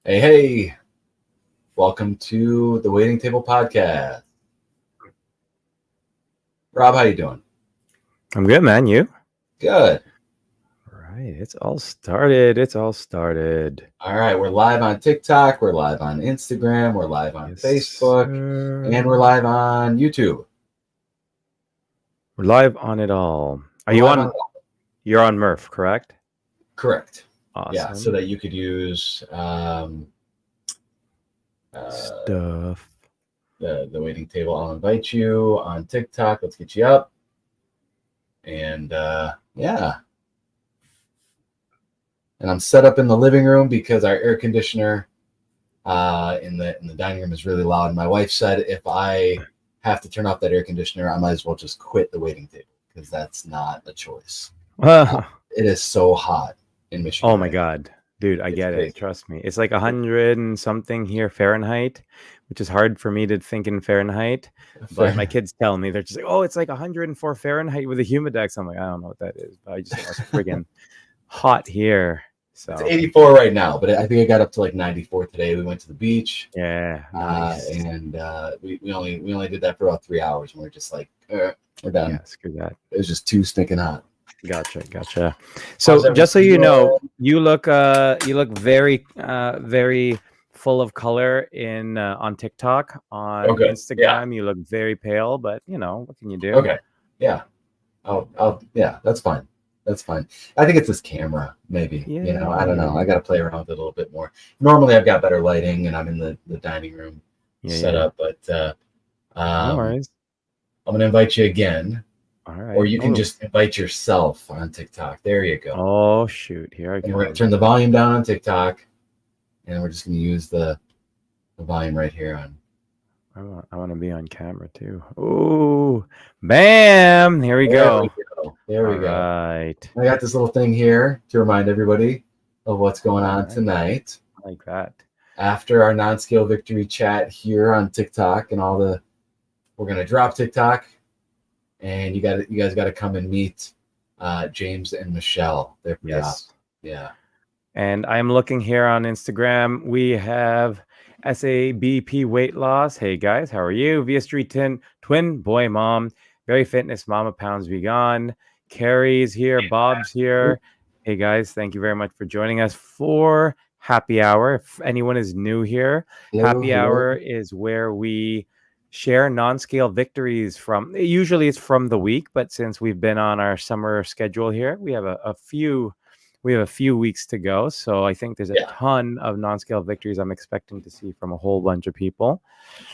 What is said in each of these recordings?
Hey, hey, welcome to the Waiting Table Podcast. Rob, how you doing? I'm good, man. You? Good. Right. It's all started. All right, we're live on TikTok, we're live on Instagram, we're live on Yes, Facebook, and we're sir. live on YouTube. We're live on it all. Are We're you live on on? You're on Murph, correct? correct. Yeah, so Awesome that you could use uh, stuff. the Waiting Table. I'll invite you on TikTok. Let's get you up. And yeah, and I'm set up in the living room because our air conditioner in the dining room is really loud. My wife said if I have to turn off that air conditioner, I might as well just quit the waiting table because that's not a choice. It is so hot in Michigan. Oh my Right now. God, dude, I It's get crazy. it. Trust me. It's like 100 and something here Fahrenheit, which is hard for me to think in Fahrenheit. But my Fair. kids tell me, they're just like, "Oh, it's like 104 Fahrenheit with a humidex." I'm like, I don't know what that is, but I just know it's friggin' hot here. It's So 84 right now, but I think it got up to like 94 today. We went to the beach, yeah, nice. and we only did that for about 3 hours, and we're just like, we're done. Yeah, screw that. It was just too stinking hot. Gotcha. How's So just so you know, everything you look very full of color in on TikTok. going? On Okay. Yeah. Instagram, you look very pale, but you know, what can you do? Okay. Yeah. Yeah, that's fine. That's fine. I think it's this camera, maybe. I don't know. I got to play around with it a little bit more. Normally, I've got better lighting and I'm in the dining room set up, but No um, worries. I'm going to invite you again, All or right. you can just invite yourself on TikTok. There you go. Oh shoot, here I And we're going come. to turn the volume down on TikTok, and we're just going to use the volume right here on. I want to be on camera too. Ooh, bam! Here we There we go. go. There we All go. right. I got this little thing here to remind everybody of what's going on tonight. I like that. After our non-scale victory chat here on TikTok and we're gonna drop TikTok, and you guys got to come and meet James and Michele. They're pretty awesome. Yeah. And I'm looking here on Instagram. We have SABP weight loss. Hey guys, how are you? VS Street twin boy mom, very fitness mama pounds vegan. Carrie's here, Bob's here. Hey guys, thank you very much for joining us for happy hour. If anyone is new here, happy hour is where we share non-scale victories from. Usually it's from the week, but since we've been on our summer schedule here, we have a few weeks to go. So I think there's a ton of non-scale victories I'm expecting to see from a whole bunch of people.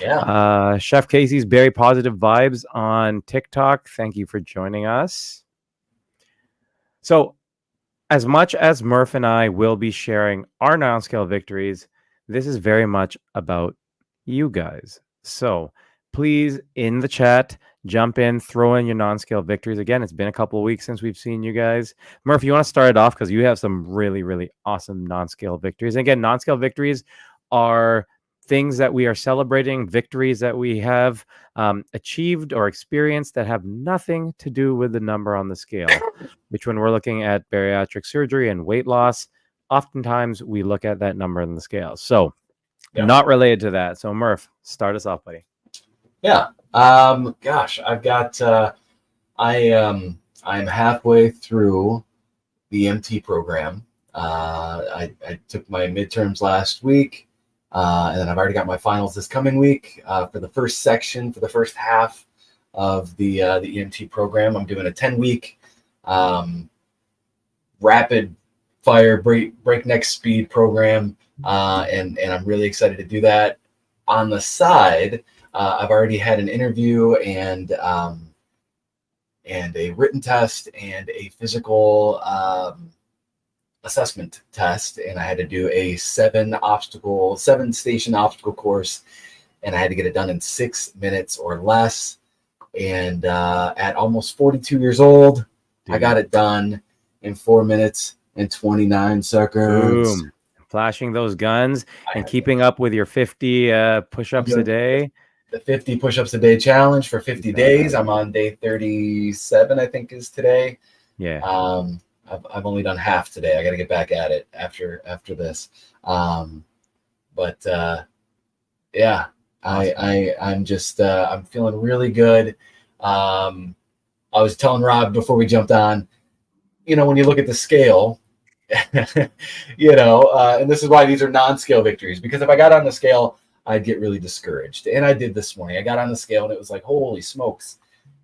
Yeah. Chef Casey's very positive vibes on TikTok. Thank you for joining us. So as much as Murph and I will be sharing our non-scale victories, this is very much about you guys. So please, in the chat, jump in, throw in your non-scale victories. Again, it's been a couple of weeks since we've seen you guys. Murph, you want to start it off because you have some really, really awesome non-scale victories. And again, non-scale victories are things that we are celebrating, victories that we have achieved or experienced that have nothing to do with the number on the scale. Which, when we're looking at bariatric surgery and weight loss, oftentimes we look at that number on the scale. So not related to that. So Murph, start us off, buddy. Yeah. Gosh, I've got I'm halfway through the MT program. I took my midterms last week, and then I've already got my finals this coming week for the first section, for the first half of the EMT program. I'm doing a 10-week rapid fire breakneck speed program, and I'm really excited to do that. On the side, I've already had an interview and a written test and a physical assessment test, and I had to do a 7-station obstacle course, and I had to get it done in 6 minutes or less. And at almost 42 years old, I got it done in 4 minutes and 29 seconds. Boom. Flashing those guns and keeping up with your 50 push-ups a day. The 50 push-ups a day challenge for 50 days. I'm on day 37, I think, is today. Yeah. I've only done half today. I got to get back at it after this. But yeah, Awesome. I'm feeling really good. I was telling Rob before we jumped on, when you look at the scale, and this is why these are non-scale victories, because if I got on the scale, I'd get really discouraged. And I did this morning. I got on the scale and it was like, holy smokes,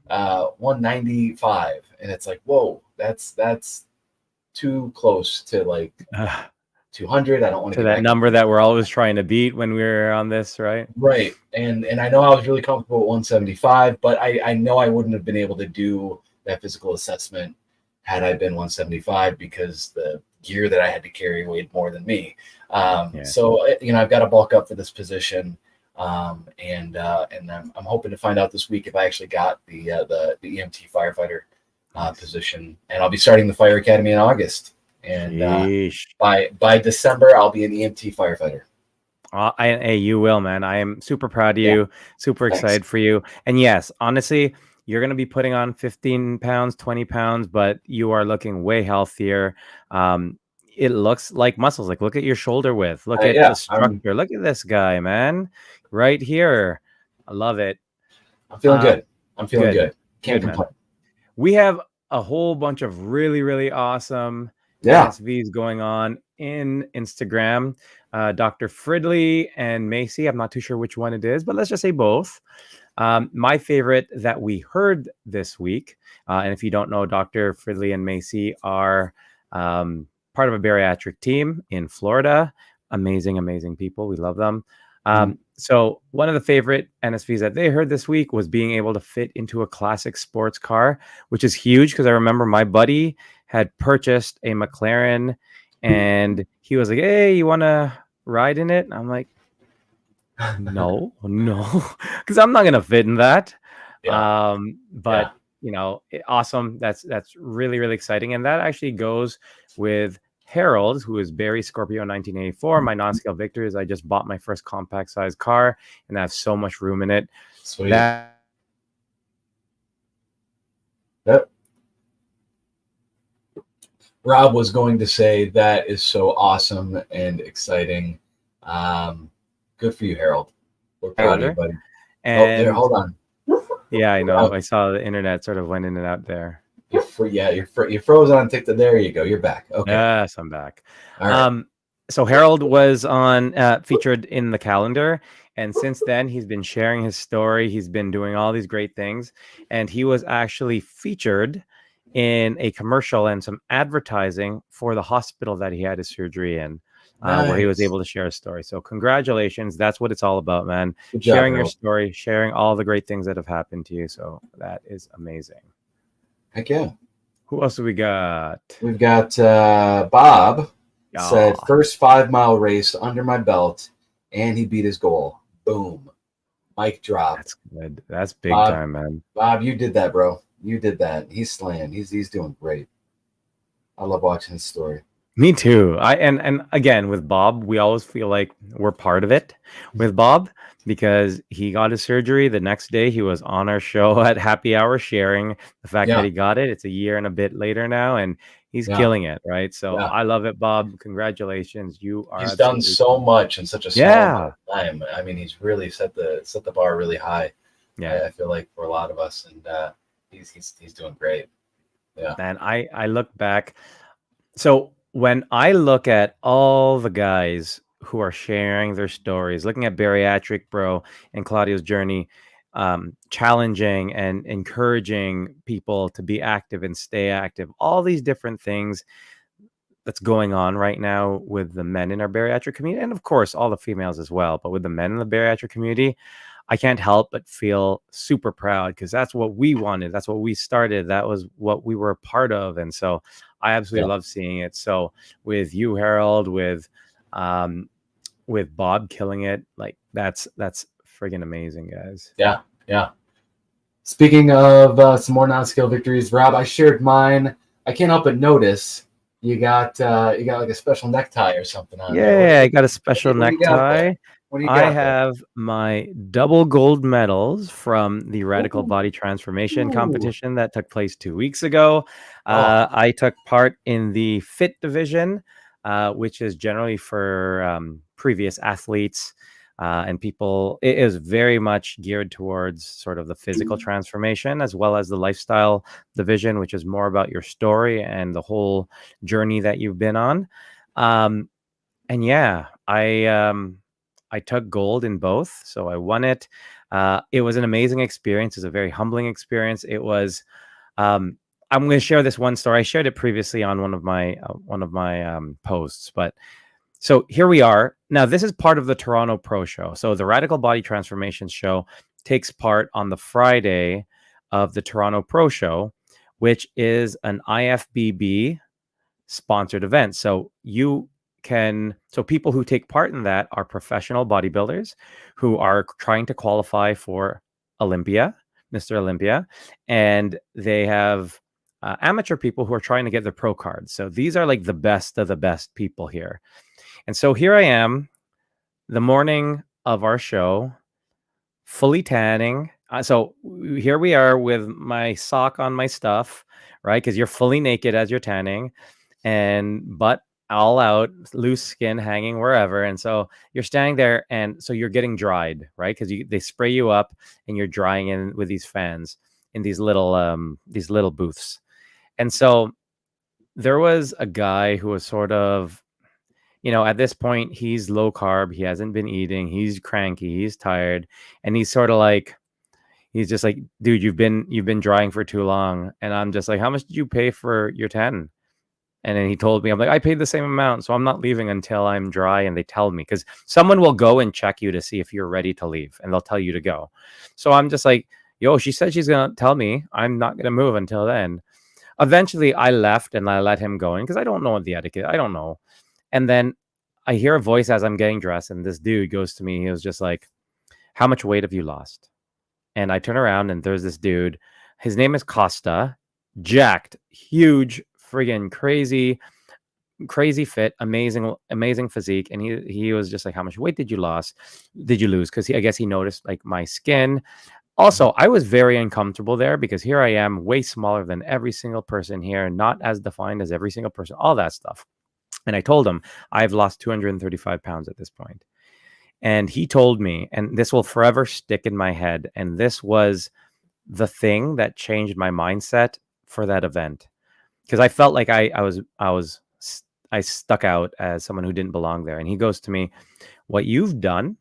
195. And it's like, whoa, that's too close to like 200. I don't want to To get that back number that we're always trying to beat when we're on this, right? right. And I know I was really comfortable at 175, but I know I wouldn't have been able to do that physical assessment had I been 175 because the gear that I had to carry weighed more than me. So I've got to bulk up for this position, and I'm hoping to find out this week if I actually got the EMT firefighter position, and I'll be starting the fire academy in August, and by December I'll be an EMT firefighter. Hey, you will, man. I am super proud of you, super excited for you. And yes, honestly, you're going to be putting on 15 pounds, 20 pounds, but you are looking way healthier. It looks like muscles. Like, look at your shoulder width. Look at the structure. Look at this guy, man. Right here. I love it. I'm feeling good. I'm feeling good. Can't complain. Man. We have a whole bunch of really, really awesome NSVs going on in Instagram. Dr. Fridley and Macy. I'm not too sure which one it is, but let's just say both. My favorite that we heard this week, and if you don't know, Dr. Fridley and Macy are part of a bariatric team in Florida. Amazing, amazing people. We love them. So one of the favorite NSVs that they heard this week was being able to fit into a classic sports car, which is huge because I remember my buddy had purchased a McLaren and he was like, hey, you want to ride in it? And I'm like, no, because I'm not going to fit in that. But awesome. That's really, really exciting. And that actually goes with Harold, who is Barry Scorpio 1984. My non-scale victory is I just bought my first compact size car and I have so much room in it. Sweet. Yep. Rob was going to say that is so awesome and exciting. Good for you, Harold. We're proud of you, buddy. And hold on. Yeah, I know. I saw the internet sort of went in and out there. You're frozen on TikTok. There you go. You're back. Okay. Yes, I'm back. All right. So Harold was featured in the calendar, and since then he's been sharing his story. He's been doing all these great things, and he was actually featured in a commercial and some advertising for the hospital that he had his surgery in. Where he was able to share his story. So congratulations. That's what it's all about, man. Sharing your story, sharing all the great things that have happened to you. So that is amazing. Heck yeah. Who else do we got? We've got Bob. Said first 5-mile race under my belt, and he beat his goal. Boom. Mic drop. That's good. That's big time, man. Bob, you did that, bro. You did that. He's slaying. He's doing great. I love watching his story. Me too. And again with Bob, we always feel like we're part of it with Bob because he got his surgery. The next day he was on our show at Happy Hour sharing the fact that he got it. It's a year and a bit later now, and he's killing it, right? So I love it, Bob. Congratulations. He's done so much in such a small amount of time. I mean, he's really set the bar really high. Yeah, I feel like for a lot of us, and he's doing great. Yeah. And I look back. So when I look at all the guys who are sharing their stories, looking at Bariatric Bro and Claudio's journey, challenging and encouraging people to be active and stay active, all these different things that's going on right now with the men in our bariatric community, and of course all the females as well, but with the men in the bariatric community, I can't help but feel super proud because that's what we wanted. That's what we started. That was what we were a part of. And so I absolutely love seeing it. So with you, Harold, with Bob killing it, like that's friggin' amazing, guys. Yeah. Yeah. Speaking of some more non-scale victories, Rob, I shared mine. I can't help but notice you got like a special necktie or something on there. Yeah, I got a special necktie. I have my double gold medals from the Radical Body Transformation competition that took place 2 weeks ago. I took part in the fit division. which is generally for previous athletes and people. It is very much geared towards sort of the physical transformation as well as the lifestyle division, which is more about your story and the whole journey that you've been on. And yeah, I took gold in both, so I won it. It was an amazing experience. It was a very humbling experience. It was. I'm going to share this one story. I shared it previously on one of my posts, but so here we are. Now, this is part of the Toronto Pro Show. So the Radical Body Transformation Show takes part on the Friday of the Toronto Pro Show, which is an IFBB sponsored event. So people who take part in that are professional bodybuilders who are trying to qualify for Olympia, Mr. Olympia, and they have amateur people who are trying to get their pro cards. So these are like the best of the best people here. And so here I am, the morning of our show, fully tanning. So here we are with my sock on my stuff, right? Because you're fully naked as you're tanning, and butt all out, loose skin hanging wherever. And so you're standing there, and so you're getting dried, right? Because they spray you up, and you're drying in with these fans in these little booths. And so there was a guy who was sort of, at this point, he's low carb. He hasn't been eating. He's cranky. He's tired. And he's sort of like, he's just like, dude, you've been drying for too long. And I'm just like, how much did you pay for your 10? And then he told me, I'm like, I paid the same amount. So I'm not leaving until I'm dry. And they tell me, because someone will go and check you to see if you're ready to leave, and they'll tell you to go. So I'm just like, yo, she said she's going to tell me. I'm not going to move until then. Eventually, I left and I let him go in because I don't know the etiquette. I don't know. And then I hear a voice as I'm getting dressed, and this dude goes to me. He was just like, how much weight have you lost? And I turn around, and there's this dude. His name is Costa, jacked, huge, friggin' crazy fit, amazing physique. And he was just like, how much weight did you lose? Because I guess he noticed like my skin. Also, I was very uncomfortable there because here I am, way smaller than every single person here, not as defined as every single person, all that stuff. And I told him, I've lost 235 pounds at this point. And he told me, and this will forever stick in my head, and this was the thing that changed my mindset for that event. Because I felt like I stuck out as someone who didn't belong there. And he goes to me, what you've done,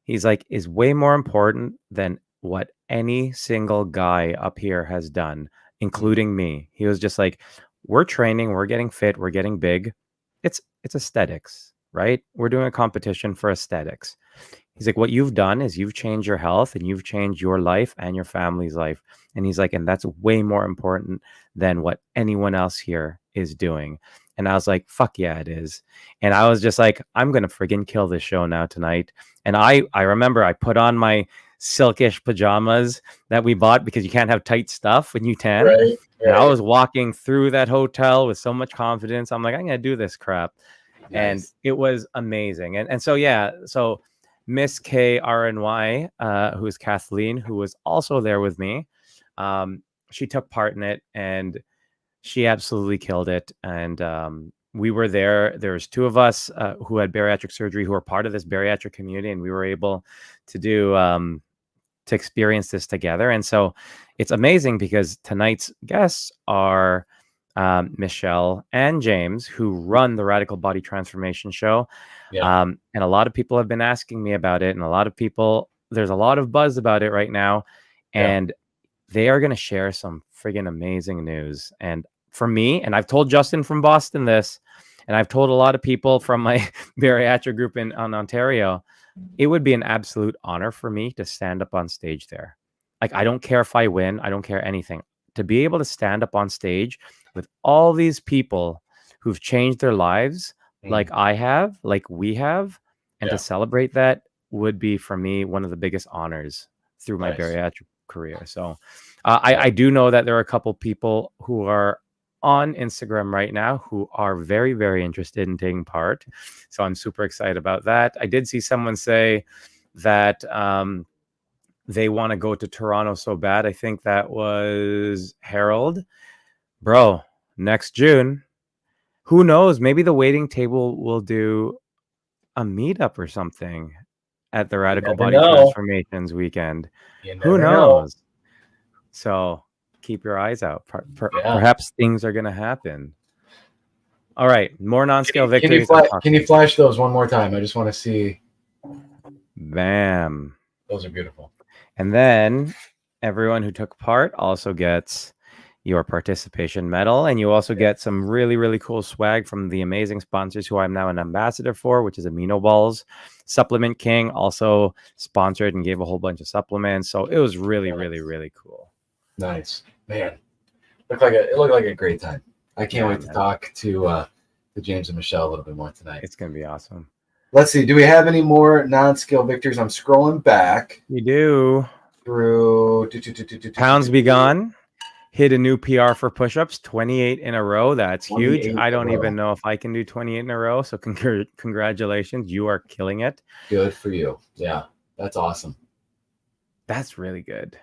he's like, is way more important than what any single guy up here has done, including me. He was just like, we're training, we're getting fit, we're getting big. It's aesthetics, right? We're doing a competition for aesthetics. He's like, what you've done is you've changed your health and you've changed your life and your family's life. And he's like, and that's way more important than what anyone else here is doing. And I was like, fuck yeah, it is. And I was just like, I'm going to friggin' kill this show now tonight. And I remember I put on my silkish pajamas that we bought because you can't have tight stuff when you tan. Right. And I was walking through that hotel with so much confidence. I'm like, I'm going to do this crap. Nice. And it was amazing. And so, yeah, so Miss KRNY, who is Kathleen, who was also there with me, she took part in it and she absolutely killed it. And we were there. There was two of us who had bariatric surgery who were part of this bariatric community, and we were able to do to experience this together. And so it's amazing because tonight's guests are Michele and James, who run the Radical Body Transformation Show. Yeah. And a lot of people have been asking me about it, and there's a lot of buzz about it right now. And they are going to share some friggin' amazing news. And for me, and I've told Justin from Boston this, and I've told a lot of people from my bariatric group in Ontario, it would be an absolute honor for me to stand up on stage there. Like, I don't care if I win. I don't care anything. To be able to stand up on stage with all these people who've changed their lives like I have, like we have, and to celebrate that would be, for me, one of the biggest honors through my bariatric career. So I do know that there are a couple people who are on Instagram right now who are very, very interested in taking part. So I'm super excited about that. I did see someone say that they want to go to Toronto so bad. I think that was Harold. Bro, next June, Who knows? Maybe the waiting table will do a meetup or something at the You Radical never Body know. Transformations weekend. You Who never know. knows? So keep your eyes out. Yeah. Perhaps things are going to happen. All right, more non-scale Can you victories. I'm can you talking. flash those one more time? I just want to see. Bam. Those are beautiful. And then everyone who took part also gets your participation medal, and you also get some really, really cool swag from the amazing sponsors who I'm now an ambassador for, which is Amino Balls. Supplement King also sponsored and gave a whole bunch of supplements. So it was really, really, really cool. Nice, man. It looked like a great time. I can't wait to man. talk to James and Michele a little bit more tonight. It's gonna be awesome. Let's see. Do we have any more non-skill victories? I'm scrolling back You do. through. Pounds Be Gone hit a new PR for push-ups, 28 in a row. That's huge. 28 I in a don't row. even know if I can do 28 in a row. So congratulations. You are killing it. Good for you. Yeah, that's awesome. That's really good.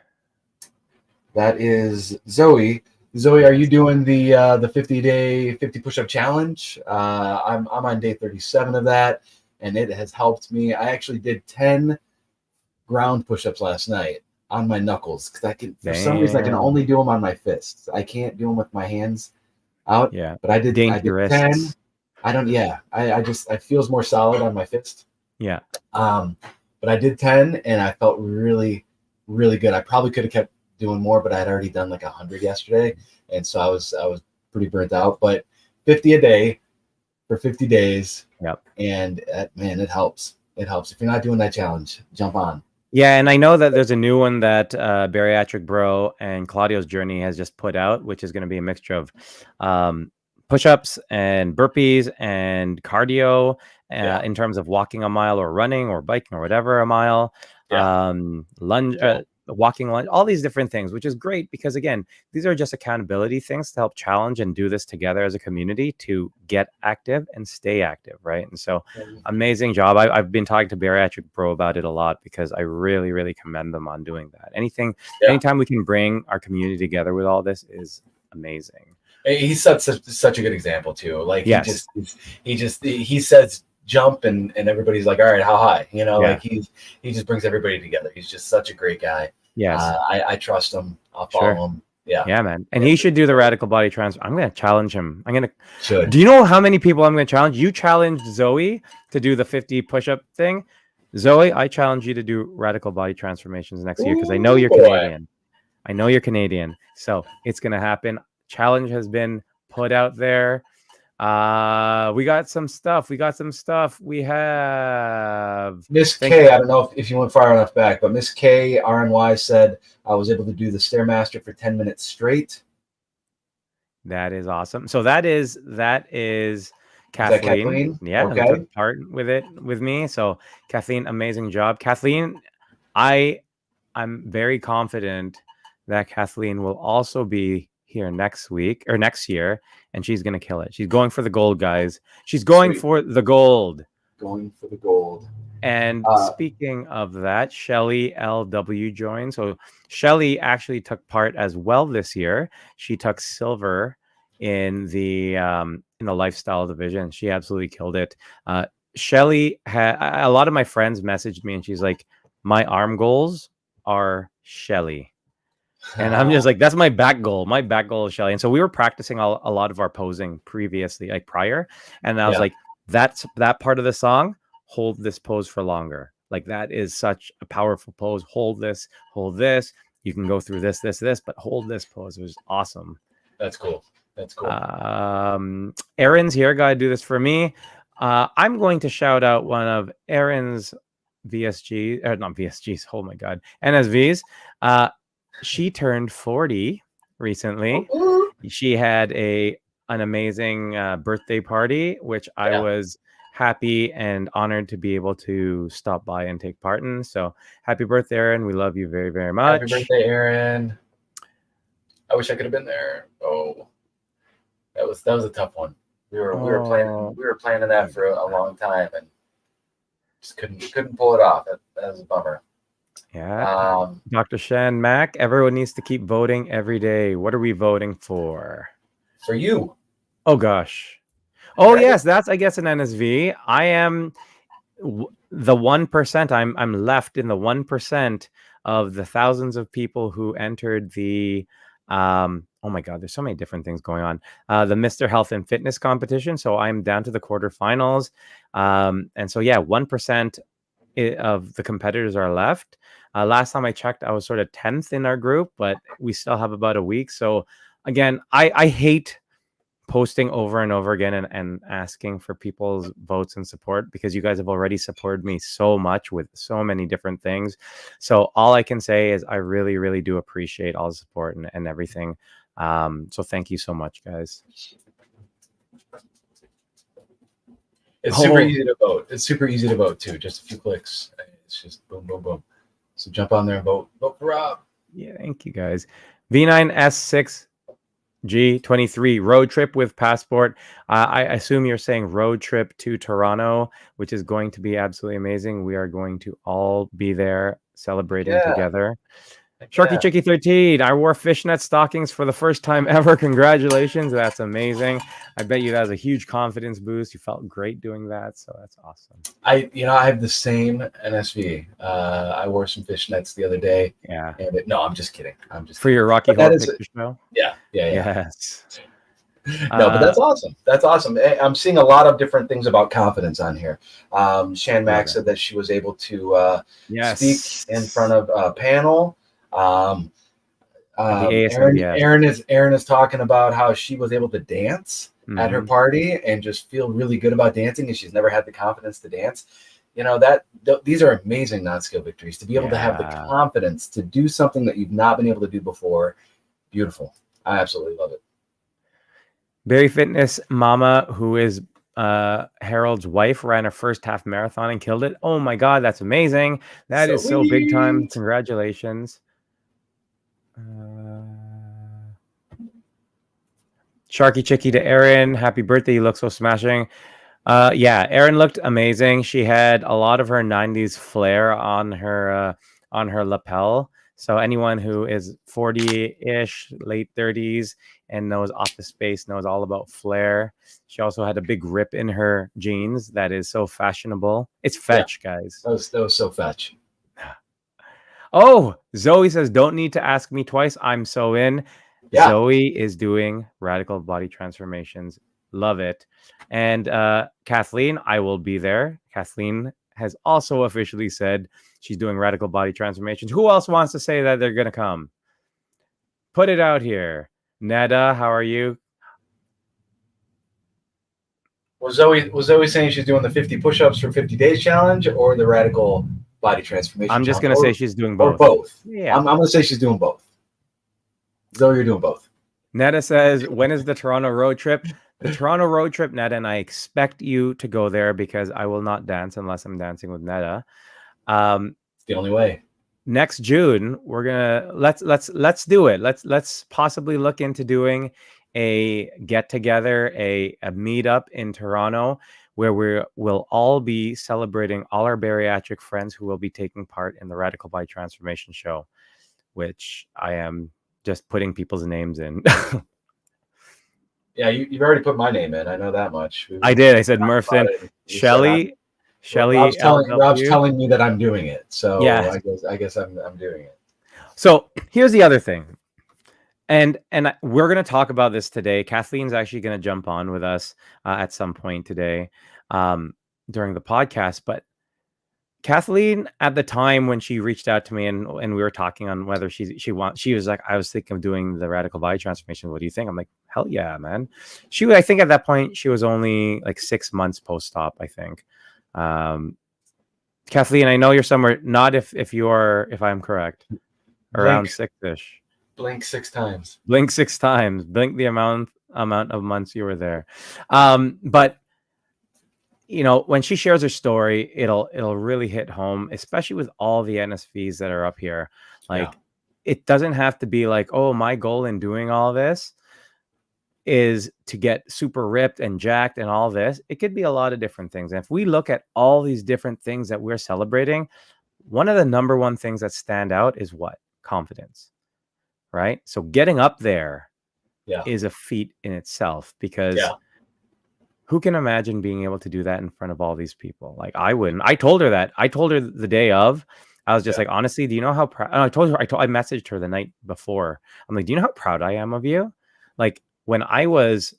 That is Zoe. Zoe, are you doing the 50-day 50 push-up challenge? I'm on day 37 of that, and it has helped me. I actually did 10 ground push-ups last night on my knuckles because for some reason I can only do them on my fists. I can't do them with my hands out. Yeah, but I did dainty 10. I don't. Yeah, I just it feels more solid on my fist. Yeah. But I did 10, and I felt really, really good. I probably could have kept doing more, but I had already done like 100 yesterday, and so I was pretty burnt out. But 50 a day for 50 days. Yep. And man, it helps. It helps. If you're not doing that challenge, jump on. Yeah, and I know that there's a new one that Bariatric Bro and Claudio's Journey has just put out, which is going to be a mixture of push-ups and burpees and cardio in terms of walking a mile or running or biking or whatever a mile, lunge, walking lunge, all these different things, which is great because, again, these are just accountability things to help challenge and do this together as a community to get active and stay active, right? And so amazing job. I've been talking to Bariatric Bro about it a lot because I really, really commend them on doing that. Anytime we can bring our community together with all this is amazing. He's such a good example too. Like yes. he says jump and everybody's like, all right, how high? You know, like he just brings everybody together. He's just such a great guy. Yes. I trust him. I'll follow him. Yeah, man. And he should do the radical body transfer. I'm going to challenge him. Should. Do you know how many people I'm going to challenge? You challenged Zoe to do the 50 push-up thing. Zoe, I challenge you to do radical body transformations next year because I know you're Canadian. I know you're Canadian. So it's going to happen. Challenge has been put out there. We got some stuff. We have Miss K. I don't know if you went far enough back, but Miss K RNY said I was able to do the Stairmaster for 10 minutes straight. That is awesome. So that is Kathleen. Is that Kathleen? Yeah, okay. who took part with me. So Kathleen, amazing job. Kathleen, I'm very confident that Kathleen will also be here next week or next year, and she's gonna kill it. She's going for the gold, guys. She's going for the gold. Going for the gold. And speaking of that, Shelly LW joined. So Shelly actually took part as well this year. She took silver in the lifestyle division. She absolutely killed it. Shelly had a lot of my friends messaged me, and she's like, "My arm goals are Shelly." And I'm just like, that's my back goal. My back goal is Shelly. And so we were practicing a lot of our posing previously, like prior. And I was like, that part of the song, hold this pose for longer. Like that is such a powerful pose. Hold this. You can go through this, but hold this pose. It was awesome. That's cool. Aaron's here. Got to do this for me. I'm going to shout out one of Aaron's VSG, or not VSGs. Oh my God. NSVs. She turned 40 recently. She had an amazing birthday party, which I was happy and honored to be able to stop by and take part in. So happy birthday, Aaron. We love you very, very much. Happy birthday, Aaron. I wish I could have been there. Oh, that was a tough one. We were planning that for a long time and just couldn't pull it off. That was a bummer. Yeah. Dr. Shen Mac, everyone needs to keep voting every day. What are we voting for? For you. Oh gosh. Oh right? yes, that's I guess an NSV. I am the 1%. I'm left in the 1% of the thousands of people who entered the oh my god, there's so many different things going on. The Mr. Health and Fitness competition. So I'm down to the quarterfinals. And so yeah, 1% of the competitors are left. Last time I checked, I was sort of 10th in our group, but we still have about a week. So again, I hate posting over and over again and asking for people's votes and support, because you guys have already supported me so much with so many different things. So all I can say is I really, really do appreciate all the support and everything. So thank you so much, guys. It's super easy to vote. It's super easy to vote too. Just a few clicks. It's just boom, boom, boom. So jump on there and vote. Vote for Rob. Yeah, thank you guys. V9S6G23 road trip with passport. I assume you're saying road trip to Toronto, which is going to be absolutely amazing. We are going to all be there celebrating together. Sharky Chicky 13. I wore fishnet stockings for the first time ever. Congratulations. That's amazing. I bet you that was a huge confidence boost. You felt great doing that. So that's awesome. I have the same NSV. I wore some fishnets the other day. Yeah. And no, I'm just kidding. I'm just for your Rocky Horror Picture Show. Yeah. Yes. No, but that's awesome. That's awesome. I'm seeing a lot of different things about confidence on here. Shan Mack said that she was able to speak in front of a panel. Aaron is talking about how she was able to dance at her party and just feel really good about dancing, and she's never had the confidence to dance. These are amazing non-skill victories. To be able to have the confidence to do something that you've not been able to do before, beautiful. I absolutely love it. Berry Fitness Mama, who is Harold's wife, ran her first half marathon and killed it. Oh my god, that's amazing. That is so big time. Congratulations. Sharky Chicky to Erin, happy birthday. You look so smashing. Yeah, Erin looked amazing. She had a lot of her 90s flair on her lapel. So anyone who is 40-ish, late 30s, and knows Office Space knows all about flair. She also had a big rip in her jeans that is so fashionable. It's fetch, guys. That was so fetch. Oh, Zoe says, don't need to ask me twice. I'm so in. Yeah. Zoe is doing radical body transformations. Love it. And Kathleen, I will be there. Kathleen has also officially said she's doing radical body transformations. Who else wants to say that they're going to come? Put it out here. Neda, how are you? Was Zoe saying she's doing the 50 push-ups for 50 days challenge or the radical body transformation? I'm just going to say she's doing both. Or both. Yeah. I'm going to say she's doing both. Zoe, you're doing both. Neda says, when is the Toronto road trip? The Toronto road trip, Neda, and I expect you to go there because I will not dance unless I'm dancing with Neda. It's the only way. Next June, we're gonna let's do it. Let's possibly look into doing a get together, a meetup in Toronto where we'll all be celebrating all our bariatric friends who will be taking part in the Radical Body Transformation show, which I am just putting people's names in. Yeah, you've already put my name in. I know that much. I did. I said Murphson, Shelly. Rob's telling me that I'm doing it. So yeah. I guess I'm doing it. So here's the other thing. And we're going to talk about this today. Kathleen's actually going to jump on with us at some point today during the podcast. But Kathleen, at the time when she reached out to me and we were talking on whether she was like, I was thinking of doing the radical body transformation. What do you think? I'm like, hell yeah, man. I think at that point she was only like 6 months post-op, I think. Kathleen, I know you're somewhere, not if I'm correct, around 6-ish. Blink 6 times. Blink 6 times. Blink the amount of months you were there. But when she shares her story, it'll really hit home, especially with all the NSVs that are up here. Like, it doesn't have to be like, oh, my goal in doing all this is to get super ripped and jacked and all this. It could be a lot of different things. And if we look at all these different things that we're celebrating, one of the number one things that stand out is what? Confidence, right? So getting up there is a feat in itself, because who can imagine being able to do that in front of all these people? Like, I wouldn't. I told her that. I told her the day of. I was just Yeah. like, honestly, do you know how proud? I told her. I messaged her the night before. I'm like, do you know how proud I am of you? Like, when I was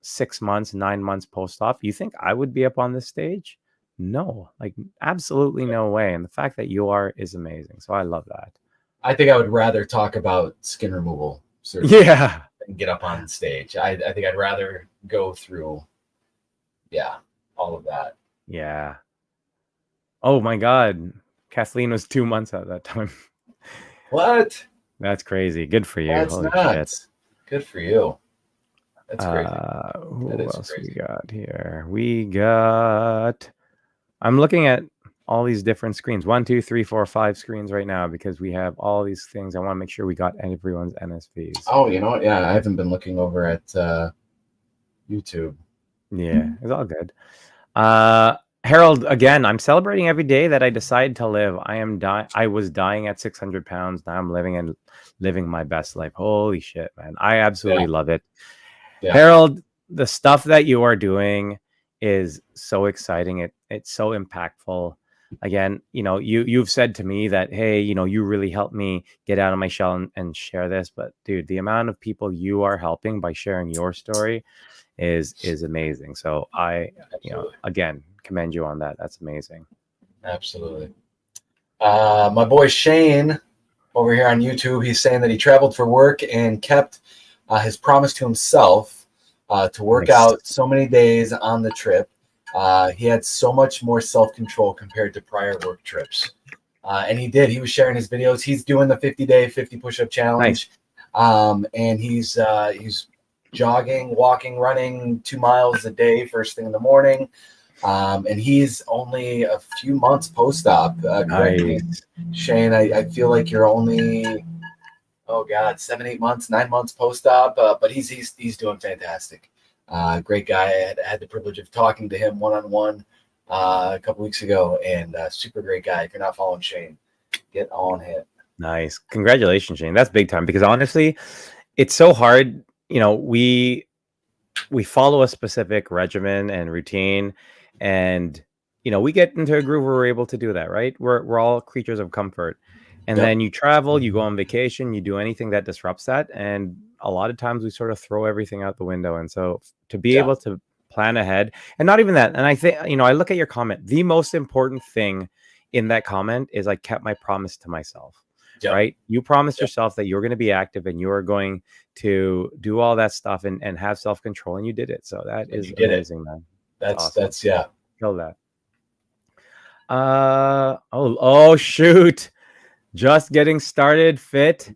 6 months, 9 months post-op, you think I would be up on this stage? No, like, absolutely no way. And the fact that you are is amazing. So I love that. I think I would rather talk about skin removal surgery Yeah. than get up on stage. I think I'd rather go through, all of that. Yeah. Oh my God. Kathleen was 2 months at that time. What? That's crazy. Good for you. That's Holy shit. nuts. Good for you. That's crazy. Who That is else crazy. we got here? I'm looking at all these different screens. 1, 2, 3, 4, 5 screens right now because we have all these things. I want to make sure we got everyone's NSVs. Oh, you know what? Yeah, I haven't been looking over at YouTube. Yeah, it's all good. Harold, again, I'm celebrating every day that I decided to live. I was dying at 600 pounds. Now I'm living my best life. Holy shit, man. I absolutely love it. Yeah. Harold, the stuff that you are doing is so exciting. It's so impactful. Again, you've said to me that, hey, you really helped me get out of my shell and share this. But dude, the amount of people you are helping by sharing your story is amazing. So I, again, commend you on that. That's amazing. Absolutely. My boy Shane over here on YouTube, he's saying that he traveled for work and kept his promise to himself to work out so many days on the trip. He had so much more self-control compared to prior work trips. And he did. He was sharing his videos. He's doing the 50-day 50 push-up challenge. Nice. And he's jogging, walking, running 2 miles a day first thing in the morning. And he's only a few months post-op. Correct me, Shane. I feel like you're only, 7, 8 months, 9 months post-op. But he's doing fantastic. Great guy. I had the privilege of talking to him one-on-one a couple weeks ago, and super great guy. If you're not following Shane, get on him. Nice. Congratulations, Shane. That's big time because honestly, it's so hard. We follow a specific regimen and routine, and we get into a groove where we're able to do that, right? We're all creatures of comfort. And then you travel, you go on vacation, you do anything that disrupts that, and a lot of times we sort of throw everything out the window. And so to be able to plan ahead, and not even that, and I think I look at your comment, the most important thing in that comment is I kept my promise to myself. Right? You promised yourself that you're going to be active and you are going to do all that stuff and have self-control, and you did it. So that is amazing, man. That's Kill that. Oh shoot. Just getting started. Fit.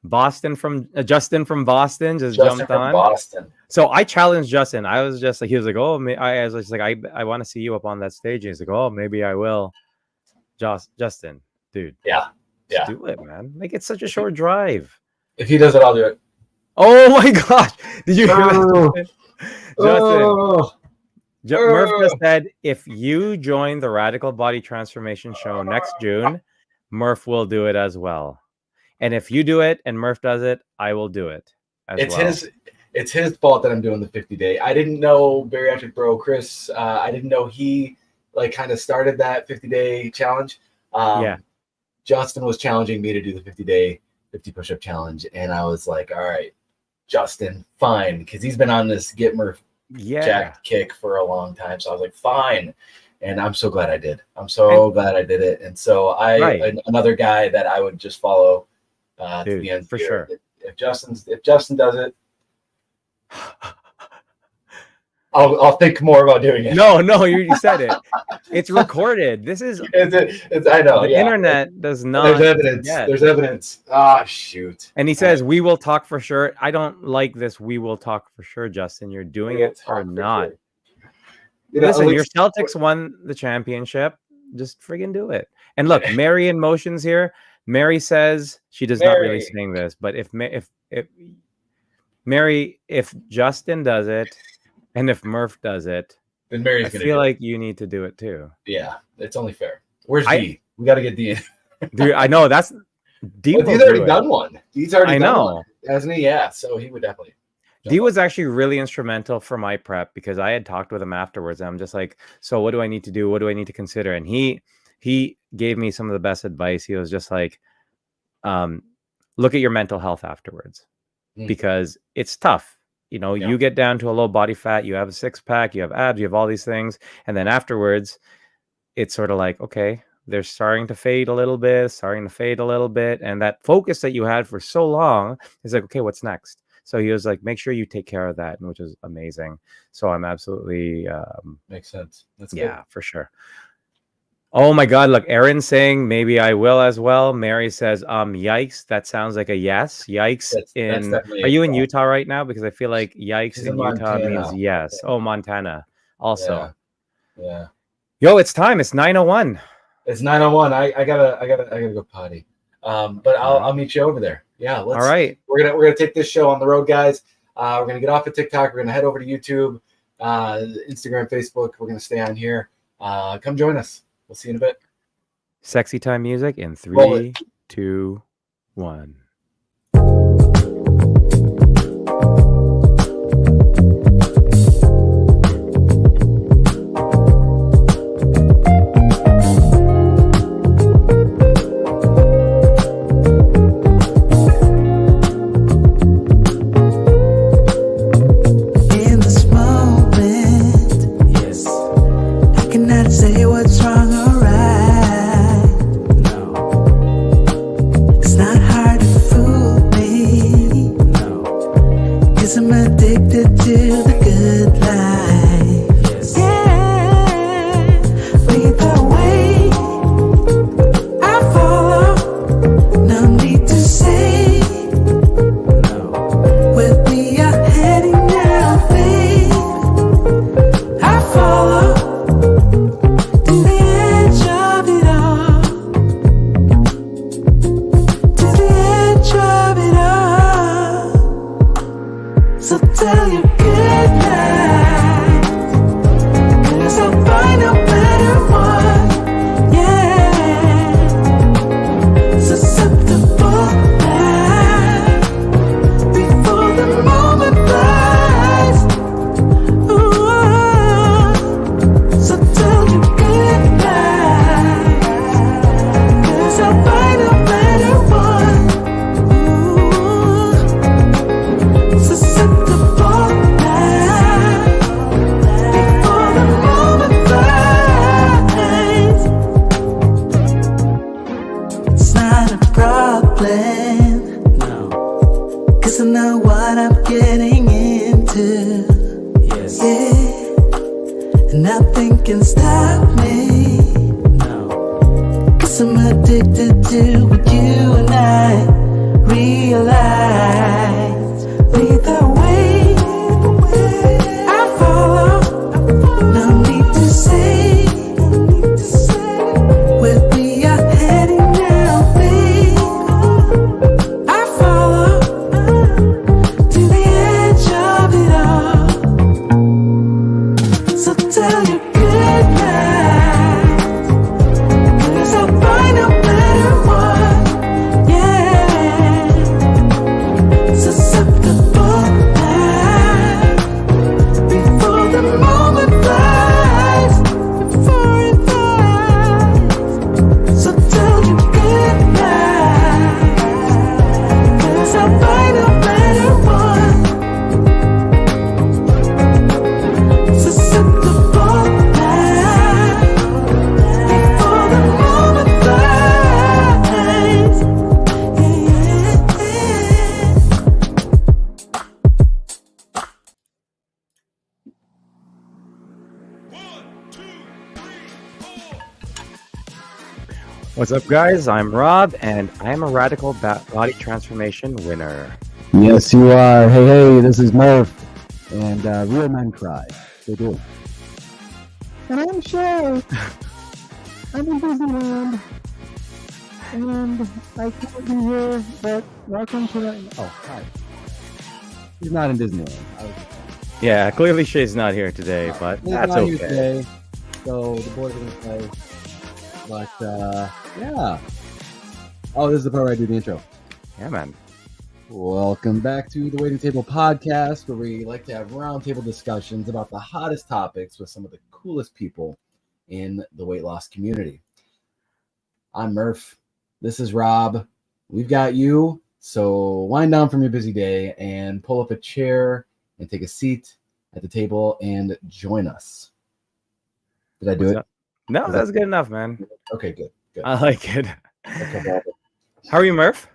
Boston from Justin from Boston just jumped on. Boston. So I challenged Justin. I was just like, he was like, oh, I was just like, I want to see you up on that stage. And he's like, oh, maybe I will. Justin, dude. Yeah. Do it, man. Like, it's such a short drive. If he does it, I'll do it. Oh my gosh. Did you hear that? Justin. Murph just said, if you join the Radical Body Transformation Show next June, Murph will do it as well. And if you do it and Murph does it, I will do it as well. It's his fault that I'm doing the 50-day. I didn't know Bariatric Bro Chris. I didn't know he kind of started that 50-day challenge. Justin was challenging me to do the 50-day 50 push-up challenge, and I was like, all right, Justin, fine, because he's been on this get Murph jacked kick for a long time. So I was like, fine. And I'm so glad I did. I'm so glad I did it. And so another guy that I would just follow to the end for sure. If Justin does it, I'll think more about doing it. No, you said it. It's recorded. This is. I know. The internet does not. There's evidence. There's evidence. Shoot. And he says, "We will talk for sure." I don't like this. We will talk for sure, Justin. You're doing it or not. Sure. Listen, your Celtics won the championship. Just friggin' do it. And look, Mary in motions here. Mary says she does not really saying this, but if Mary, if Justin does it. And if Murph does it, then Mary's I feel like you need to do it too. Yeah, it's only fair. Where's D? We got to get D in. Dude, I know that's D. He's already done one. He's already done one, hasn't he? Yeah, so he would definitely. He was actually really instrumental for my prep because I had talked with him afterwards. And I'm just like, so what do I need to do? What do I need to consider? And he gave me some of the best advice. He was just like, look at your mental health afterwards because it's tough. You know, you get down to a low body fat, you have a 6-pack, you have abs, you have all these things. And then afterwards, it's sort of like, okay, they're starting to fade a little bit. And that focus that you had for so long is like, okay, what's next? So he was like, make sure you take care of that, which is amazing. So I'm absolutely... Makes sense. That's good. For sure. Oh my God, look, Erin's saying maybe I will as well. Mary says, yikes. That sounds like a yes. Yikes. Are you in Utah right now? Because I feel like yikes in Utah means yes. Oh, Montana also. Yeah. Yo, it's time. It's 9:01. It's 9:01. I gotta go potty. But I'll meet you over there. Yeah. All right. We're gonna take this show on the road, guys. We're gonna get off of TikTok. We're gonna head over to YouTube, Instagram, Facebook. We're gonna stay on here. Come join us. We'll see you in a bit. Sexy time music in 3, 2, 1. What's up, guys? I'm Rob, and I'm a radical body transformation winner. Yes, you are. Hey, this is Murph, and real men cry. They do. And I'm Shay. I'm in Disneyland, and I can't be here, but welcome to the... Oh, hi. He's not in Disneyland. Yeah, clearly Shay's not here today, but that's okay. Here today, so the boys are going to play. But, yeah. Oh, this is the part where I do the intro. Yeah, man. Welcome back to the Waiting Table Podcast, where we like to have roundtable discussions about the hottest topics with some of the coolest people in the weight loss community. I'm Murph. This is Rob. We've got you, so wind down from your busy day and pull up a chair and take a seat at the table and join us. Did I do it? No, that's good enough, man. Okay, good. I like it. Okay. How are you, Murph?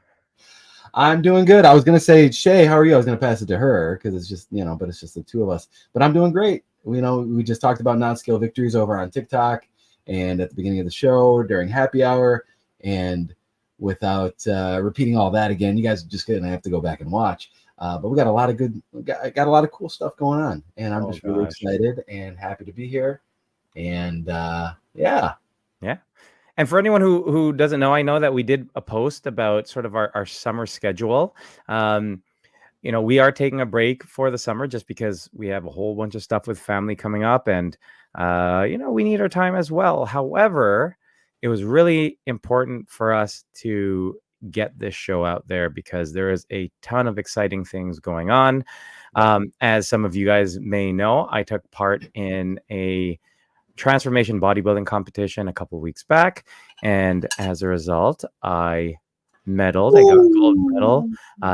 I'm doing good. I was going to say, Shay, how are you? I was going to pass it to her because it's just, but it's just the two of us. But I'm doing great. We just talked about non-scale victories over on TikTok and at the beginning of the show during happy hour. And without repeating all that again, you guys are just going to have to go back and watch. But we got a lot of got a lot of cool stuff going on. And I'm just really excited and happy to be here. And yeah. And for anyone who doesn't know, I know that we did a post about sort of our summer schedule. We are taking a break for the summer just because we have a whole bunch of stuff with family coming up, and we need our time as well. However, it was really important for us to get this show out there because there is a ton of exciting things going on. As some of you guys may know, I took part in a transformation bodybuilding competition a couple of weeks back, and as a result I medaled. I got a gold medal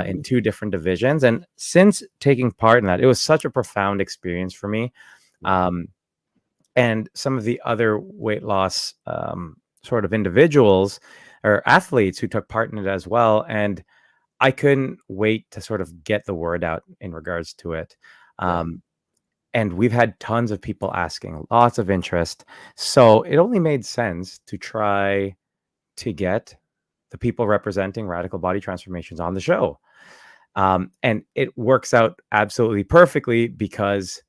in 2 different divisions, and since taking part in that, it was such a profound experience for me. And some of the other weight loss sort of individuals or athletes who took part in it as well, and I couldn't wait to sort of get the word out in regards to it. And we've had tons of people asking, lots of interest. So it only made sense to try to get the people representing radical body transformations on the show. And it works out absolutely perfectly because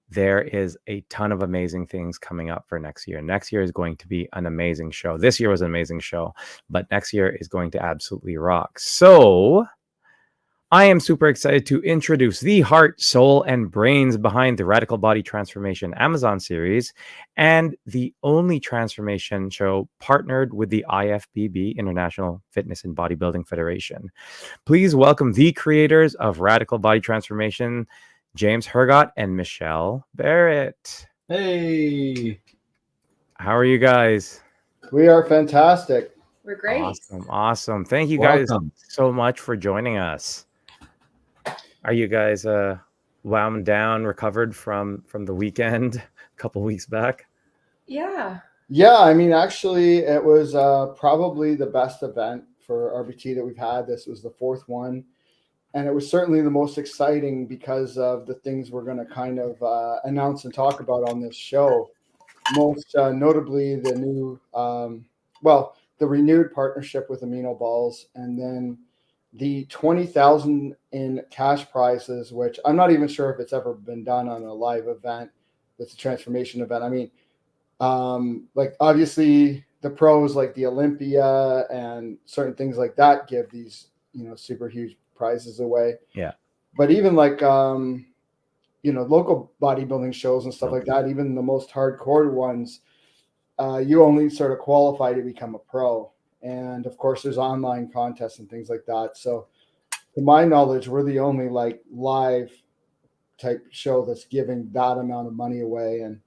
there is a ton of amazing things coming up for next year. Next year is going to be an amazing show. This year was an amazing show, but next year is going to absolutely rock. So I am super excited to introduce the heart, soul, and brains behind the Radical Body Transformation Amazon series and the only transformation show partnered with the IFBB, International Fitness and Bodybuilding Federation. Please welcome the creators of Radical Body Transformation, James Hergott and Michele Barrett. Hey. How are you guys? We are fantastic. We're great. Awesome. Thank you guys so much for joining us. Are you guys wound down, recovered from the weekend a couple weeks back? Yeah. I mean, actually, it was probably the best event for RBT that we've had. This was the 4th one, and it was certainly the most exciting because of the things we're going to kind of announce and talk about on this show. Most notably, the new, the renewed partnership with Amino Balls, and then the 20,000 in cash prizes, which I'm not even sure if it's ever been done on a live event. It's a transformation event. I mean, like obviously the pros like the Olympia and certain things like that give these, super huge prizes away. Yeah. But even like, local bodybuilding shows and stuff like that, even the most hardcore ones, you only sort of qualify to become a pro. And of course, there's online contests and things like that. So, to my knowledge, we're the only like live type show that's giving that amount of money away. And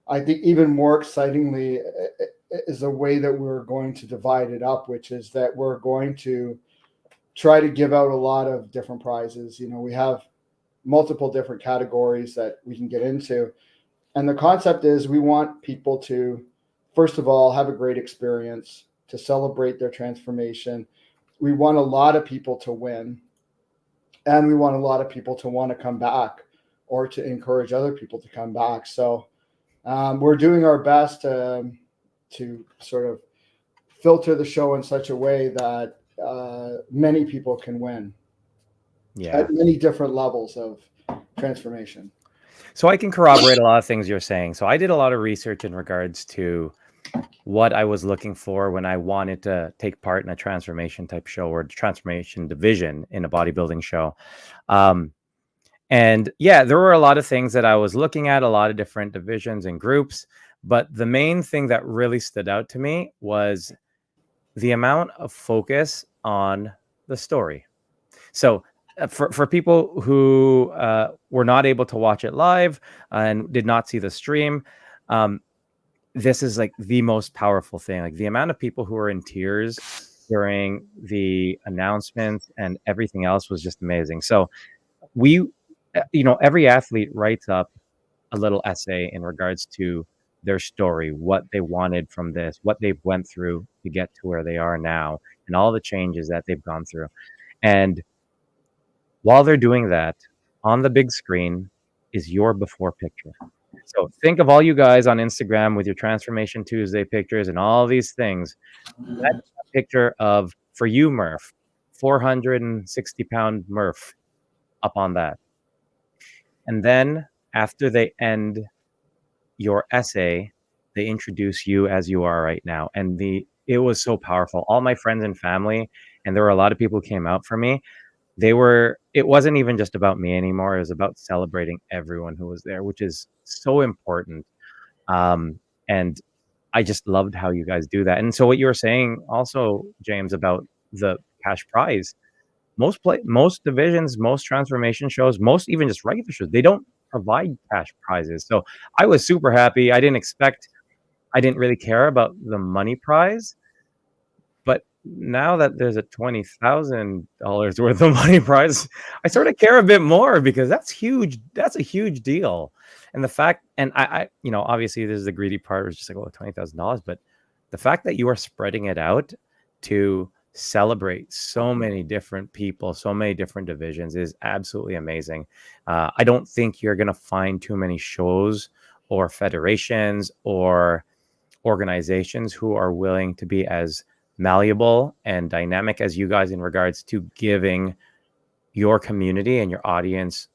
I think even more excitingly is the way that we're going to divide it up, which is that we're going to try to give out a lot of different prizes. We have multiple different categories that we can get into. And the concept is we want people to, first of all, have a great experience, to celebrate their transformation. We want a lot of people to win, and we want a lot of people to want to come back or to encourage other people to come back. So we're doing our best to sort of filter the show in such a way that many people can win at many different levels of transformation. So I can corroborate a lot of things you're saying. So I did a lot of research in regards to what I was looking for when I wanted to take part in a transformation type show or transformation division in a bodybuilding show. And there were a lot of things that I was looking at, a lot of different divisions and groups. But the main thing that really stood out to me was the amount of focus on the story. So for people who were not able to watch it live and did not see the stream, this is like the most powerful thing. Like the amount of people who were in tears during the announcements and everything else was just amazing. So we, every athlete writes up a little essay in regards to their story, what they wanted from this, what they've went through to get to where they are now, and all the changes that they've gone through. And while they're doing that, on the big screen is your before picture. So think of all you guys on Instagram with your Transformation Tuesday pictures and all these things. That's a picture of, for you, Murph, 460-pound Murph up on that. And then after they end your essay, they introduce you as you are right now. And it was so powerful. All my friends and family, and there were a lot of people who came out for me. It wasn't even just about me anymore. It was about celebrating everyone who was there, which is so important. And I just loved how you guys do that. And so what you were saying also, James, about the cash prize, most divisions, most transformation shows, most even just regular shows, they don't provide cash prizes. So I was super happy. I didn't really care about the money prize. But now that there's a $20,000 worth of money prize, I sort of care a bit more because that's huge. That's a huge deal. And the fact, and I obviously this is the greedy part, was just like, oh, $20,000. But the fact that you are spreading it out to celebrate so many different people, so many different divisions is absolutely amazing. I don't think you're going to find too many shows or federations or organizations who are willing to be as malleable and dynamic as you guys in regards to giving your community and your audience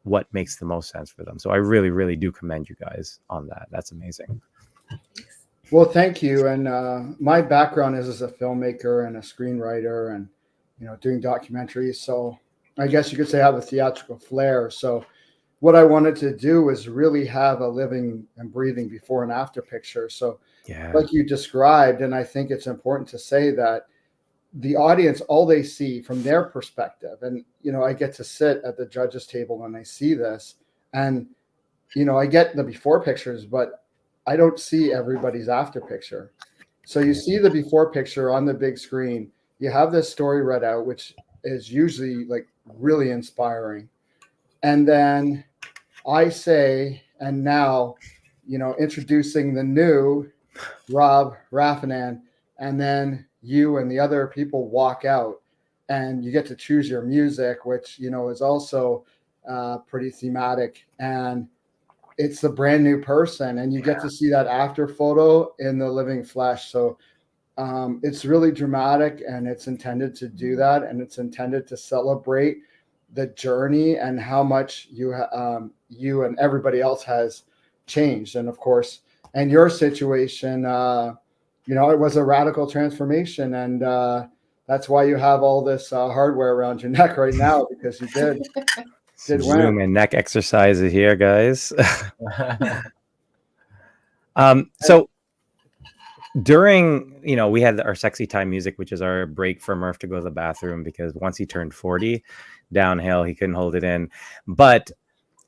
what makes the most sense for them. So I really, really do commend you guys on that. That's amazing. Well, thank you. And my background is as a filmmaker and a screenwriter and, doing documentaries. So I guess you could say I have a theatrical flair. So what I wanted to do was really have a living and breathing before and after picture. So like you described, and I think it's important to say that the audience, all they see from their perspective, and, I get to sit at the judges table when I see this, and, I get the before pictures, but I don't see everybody's after picture. So you see the before picture on the big screen, you have this story read out, which is usually like really inspiring. And then I say, and now, introducing the new Rob Raffanan, and then you and the other people walk out and you get to choose your music, which, is also pretty thematic. And it's the brand new person, and you get to see that after photo in the living flesh. So it's really dramatic, and it's intended to do that. And it's intended to celebrate the journey and how much you and everybody else has changed. And of course, and your situation, it was a radical transformation, and that's why you have all this hardware around your neck right now, because you did Zoom and neck exercises here, guys. So during, we had our sexy time music, which is our break for Murph to go to the bathroom, because once he turned 40 downhill, he couldn't hold it in. But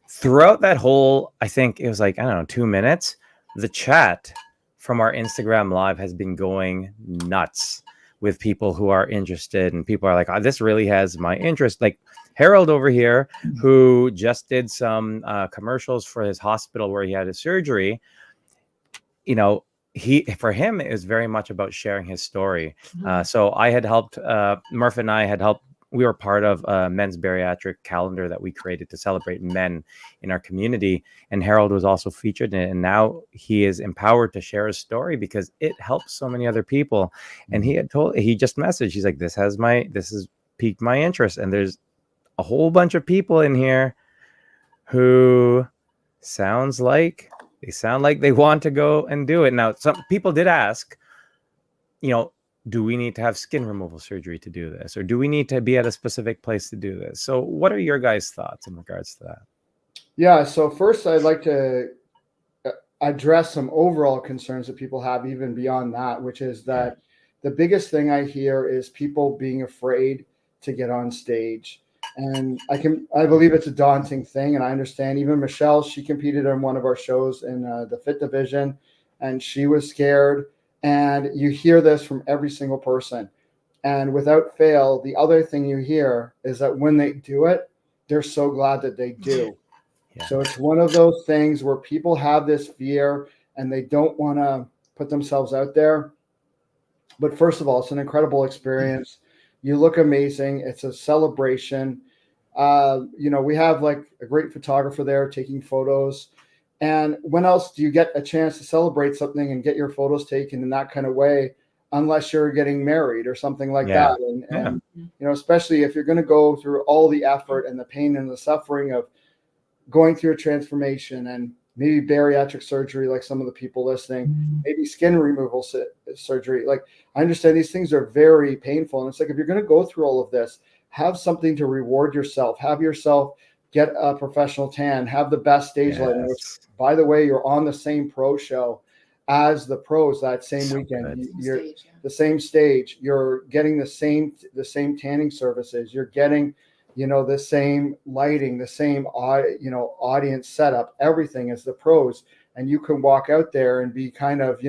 throughout that whole, I think it was like, 2 minutes, the chat from our Instagram live has been going nuts with people who are interested, and people are like, oh, this really has my interest. Like Harold over here, who just did some commercials for his hospital where he had his surgery, for him, it was very much about sharing his story. So I had helped, Murph and I had helped, we were part of a men's bariatric calendar that we created to celebrate men in our community. And Harold was also featured in it. And now he is empowered to share his story because it helps so many other people. And he just messaged, he's like, this has piqued my interest. And there's a whole bunch of people in here who sound like they want to go and do it. Now, some people did ask, do we need to have skin removal surgery to do this? Or do we need to be at a specific place to do this? So what are your guys' thoughts in regards to that? Yeah, so first I'd like to address some overall concerns that people have even beyond that, which is that the biggest thing I hear is people being afraid to get on stage. And I believe it's a daunting thing. And I understand even Michelle, she competed on one of our shows in the fit division, and she was scared. And you hear this from every single person. And without fail, the other thing you hear is that when they do it, they're so glad that they do. Yeah. So it's one of those things where people have this fear and they don't want to put themselves out there. But first of all, it's an incredible experience. You look amazing. It's a celebration. We have like a great photographer there taking photos. And when else do you get a chance to celebrate something and get your photos taken in that kind of way, unless you're getting married or something like that? And especially if you're going to go through all the effort and the pain and the suffering of going through a transformation and maybe bariatric surgery, like some of the people listening, maybe skin removal surgery. Like, I understand these things are very painful. And it's like, if you're going to go through all of this, have something to reward yourself, have yourself get a professional tan, have the best stage lighting, which, by the way, you're on the same pro show as the pros that same weekend. You're the same stage. You're getting the same tanning services. You're getting, the same lighting, the same, audience setup, everything as the pros. And you can walk out there and be kind of,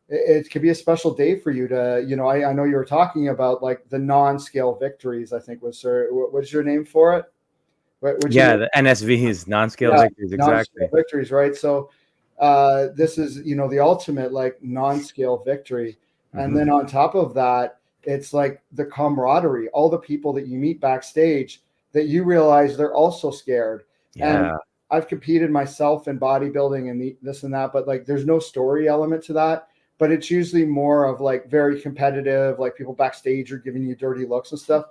it could be a special day for you to, I know you were talking about like the non-scale victories, I think what's your name for it? The NSVs, non-scale victories, exactly. Non-scale victories, right? So this is, the ultimate like non-scale victory. And then on top of that, it's like the camaraderie, all the people that you meet backstage that you realize they're also scared. And I've competed myself in bodybuilding and this and that, but like there's no story element to that. But it's usually more of like very competitive, like people backstage are giving you dirty looks and stuff.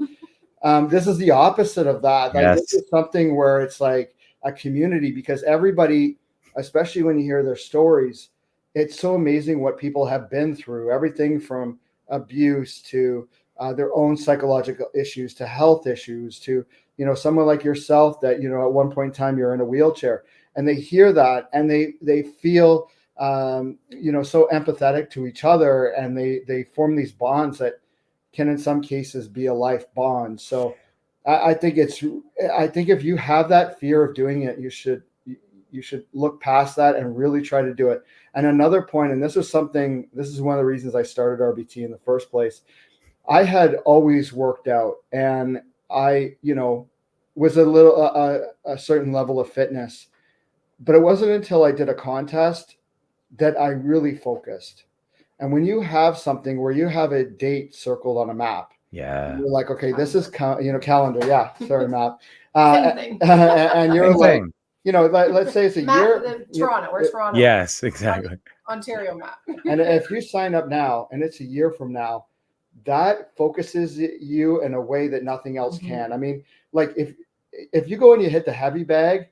This is the opposite of that. Like this is something where it's like a community, because everybody, especially when you hear their stories, it's so amazing what people have been through. Everything from abuse to their own psychological issues to health issues to, someone like yourself that, at one point in time you're in a wheelchair, and they hear that and they feel, so empathetic to each other, and they form these bonds that can in some cases be a life bond. So I think if you have that fear of doing it, you should look past that and really try to do it. And another point, and this is one of the reasons I started RBT in the first place. I had always worked out, and I, was a certain level of fitness, but it wasn't until I did a contest that I really focused. And when you have something where you have a date circled on a map, you're like, okay, this is calendar. Yeah, sorry, map. Same thing. And you're like, let's say it's a year. Toronto. Where's Toronto? Yes, exactly. Ontario map. And if you sign up now and it's a year from now, that focuses you in a way that nothing else can. I mean, like if you go and you hit the heavy bag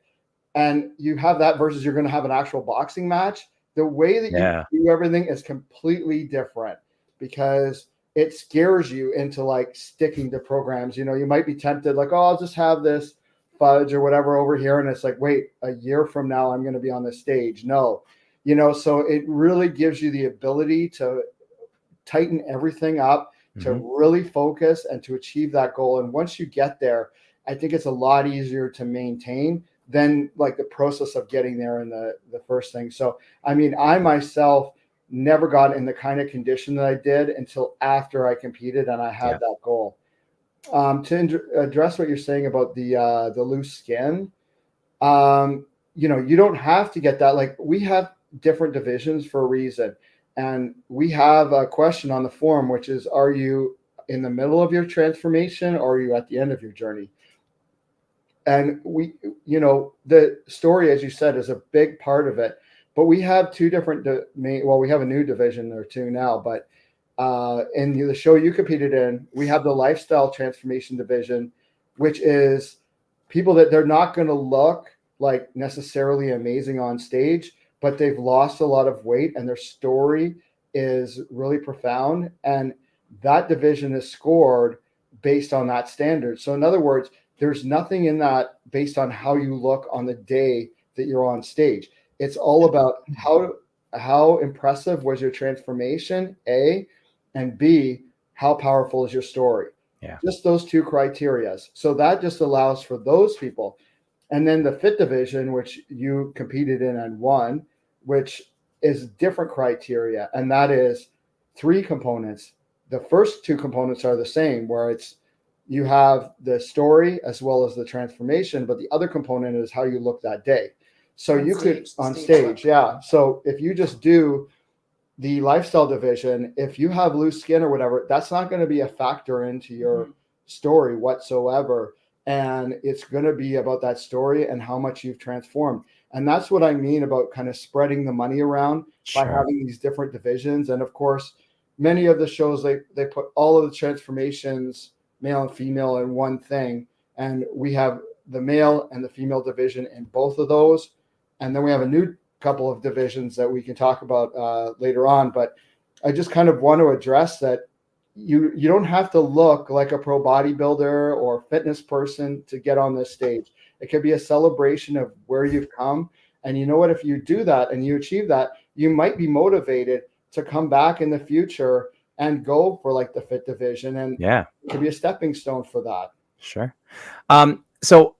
and you have that versus you're going to have an actual boxing match, the way that you do everything is completely different, because it scares you into like sticking to programs. You might be tempted like, oh, I'll just have this fudge or whatever over here. And it's like, wait, a year from now, I'm going to be on this stage. No, so it really gives you the ability to tighten everything up, to really focus and to achieve that goal. And once you get there, I think it's a lot easier to maintain than like the process of getting there in the first thing. So, I mean, I myself never got in the kind of condition that I did until after I competed and I had that goal. To address what you're saying about the loose skin, you don't have to get that. Like, we have different divisions for a reason. And we have a question on the forum, which is, are you in the middle of your transformation or are you at the end of your journey? And we, the story, as you said, is a big part of it. But we have two different, we have a new division or two now. But in the show you competed in, we have the lifestyle transformation division, which is people that they're not going to look like necessarily amazing on stage, but they've lost a lot of weight and their story is really profound. And that division is scored based on that standard. So in other words, there's nothing in that based on how you look on the day that you're on stage. It's all about how impressive was your transformation, A, and B, how powerful is your story. Yeah. Just those two criteria. So that just allows for those people. And then the fit division, which you competed in and won, which is different criteria. And that is 3 components. The first 2 components are the same, where it's you have the story as well as the transformation, but the other component is how you look that day. So On you could stage, on stage stage, yeah. So if you just do the lifestyle division, if you have loose skin or whatever, that's not going to be a factor into your story whatsoever. And it's going to be about that story and how much you've transformed. And that's what I mean about kind of spreading the money around by Sure. having these different divisions. And of course, many of the shows, they put all of the transformations, male and female, in one thing. And we have the male and the female division in both of those. And then we have a new couple of divisions that we can talk about later on. But I just kind of want to address that you don't have to look like a pro bodybuilder or fitness person to get on this stage. It could be a celebration of where you've come. And you know what? If you do that and you achieve that, you might be motivated to come back in the future and go for like the fit division. And Yeah. it could be a stepping stone for that. Sure. So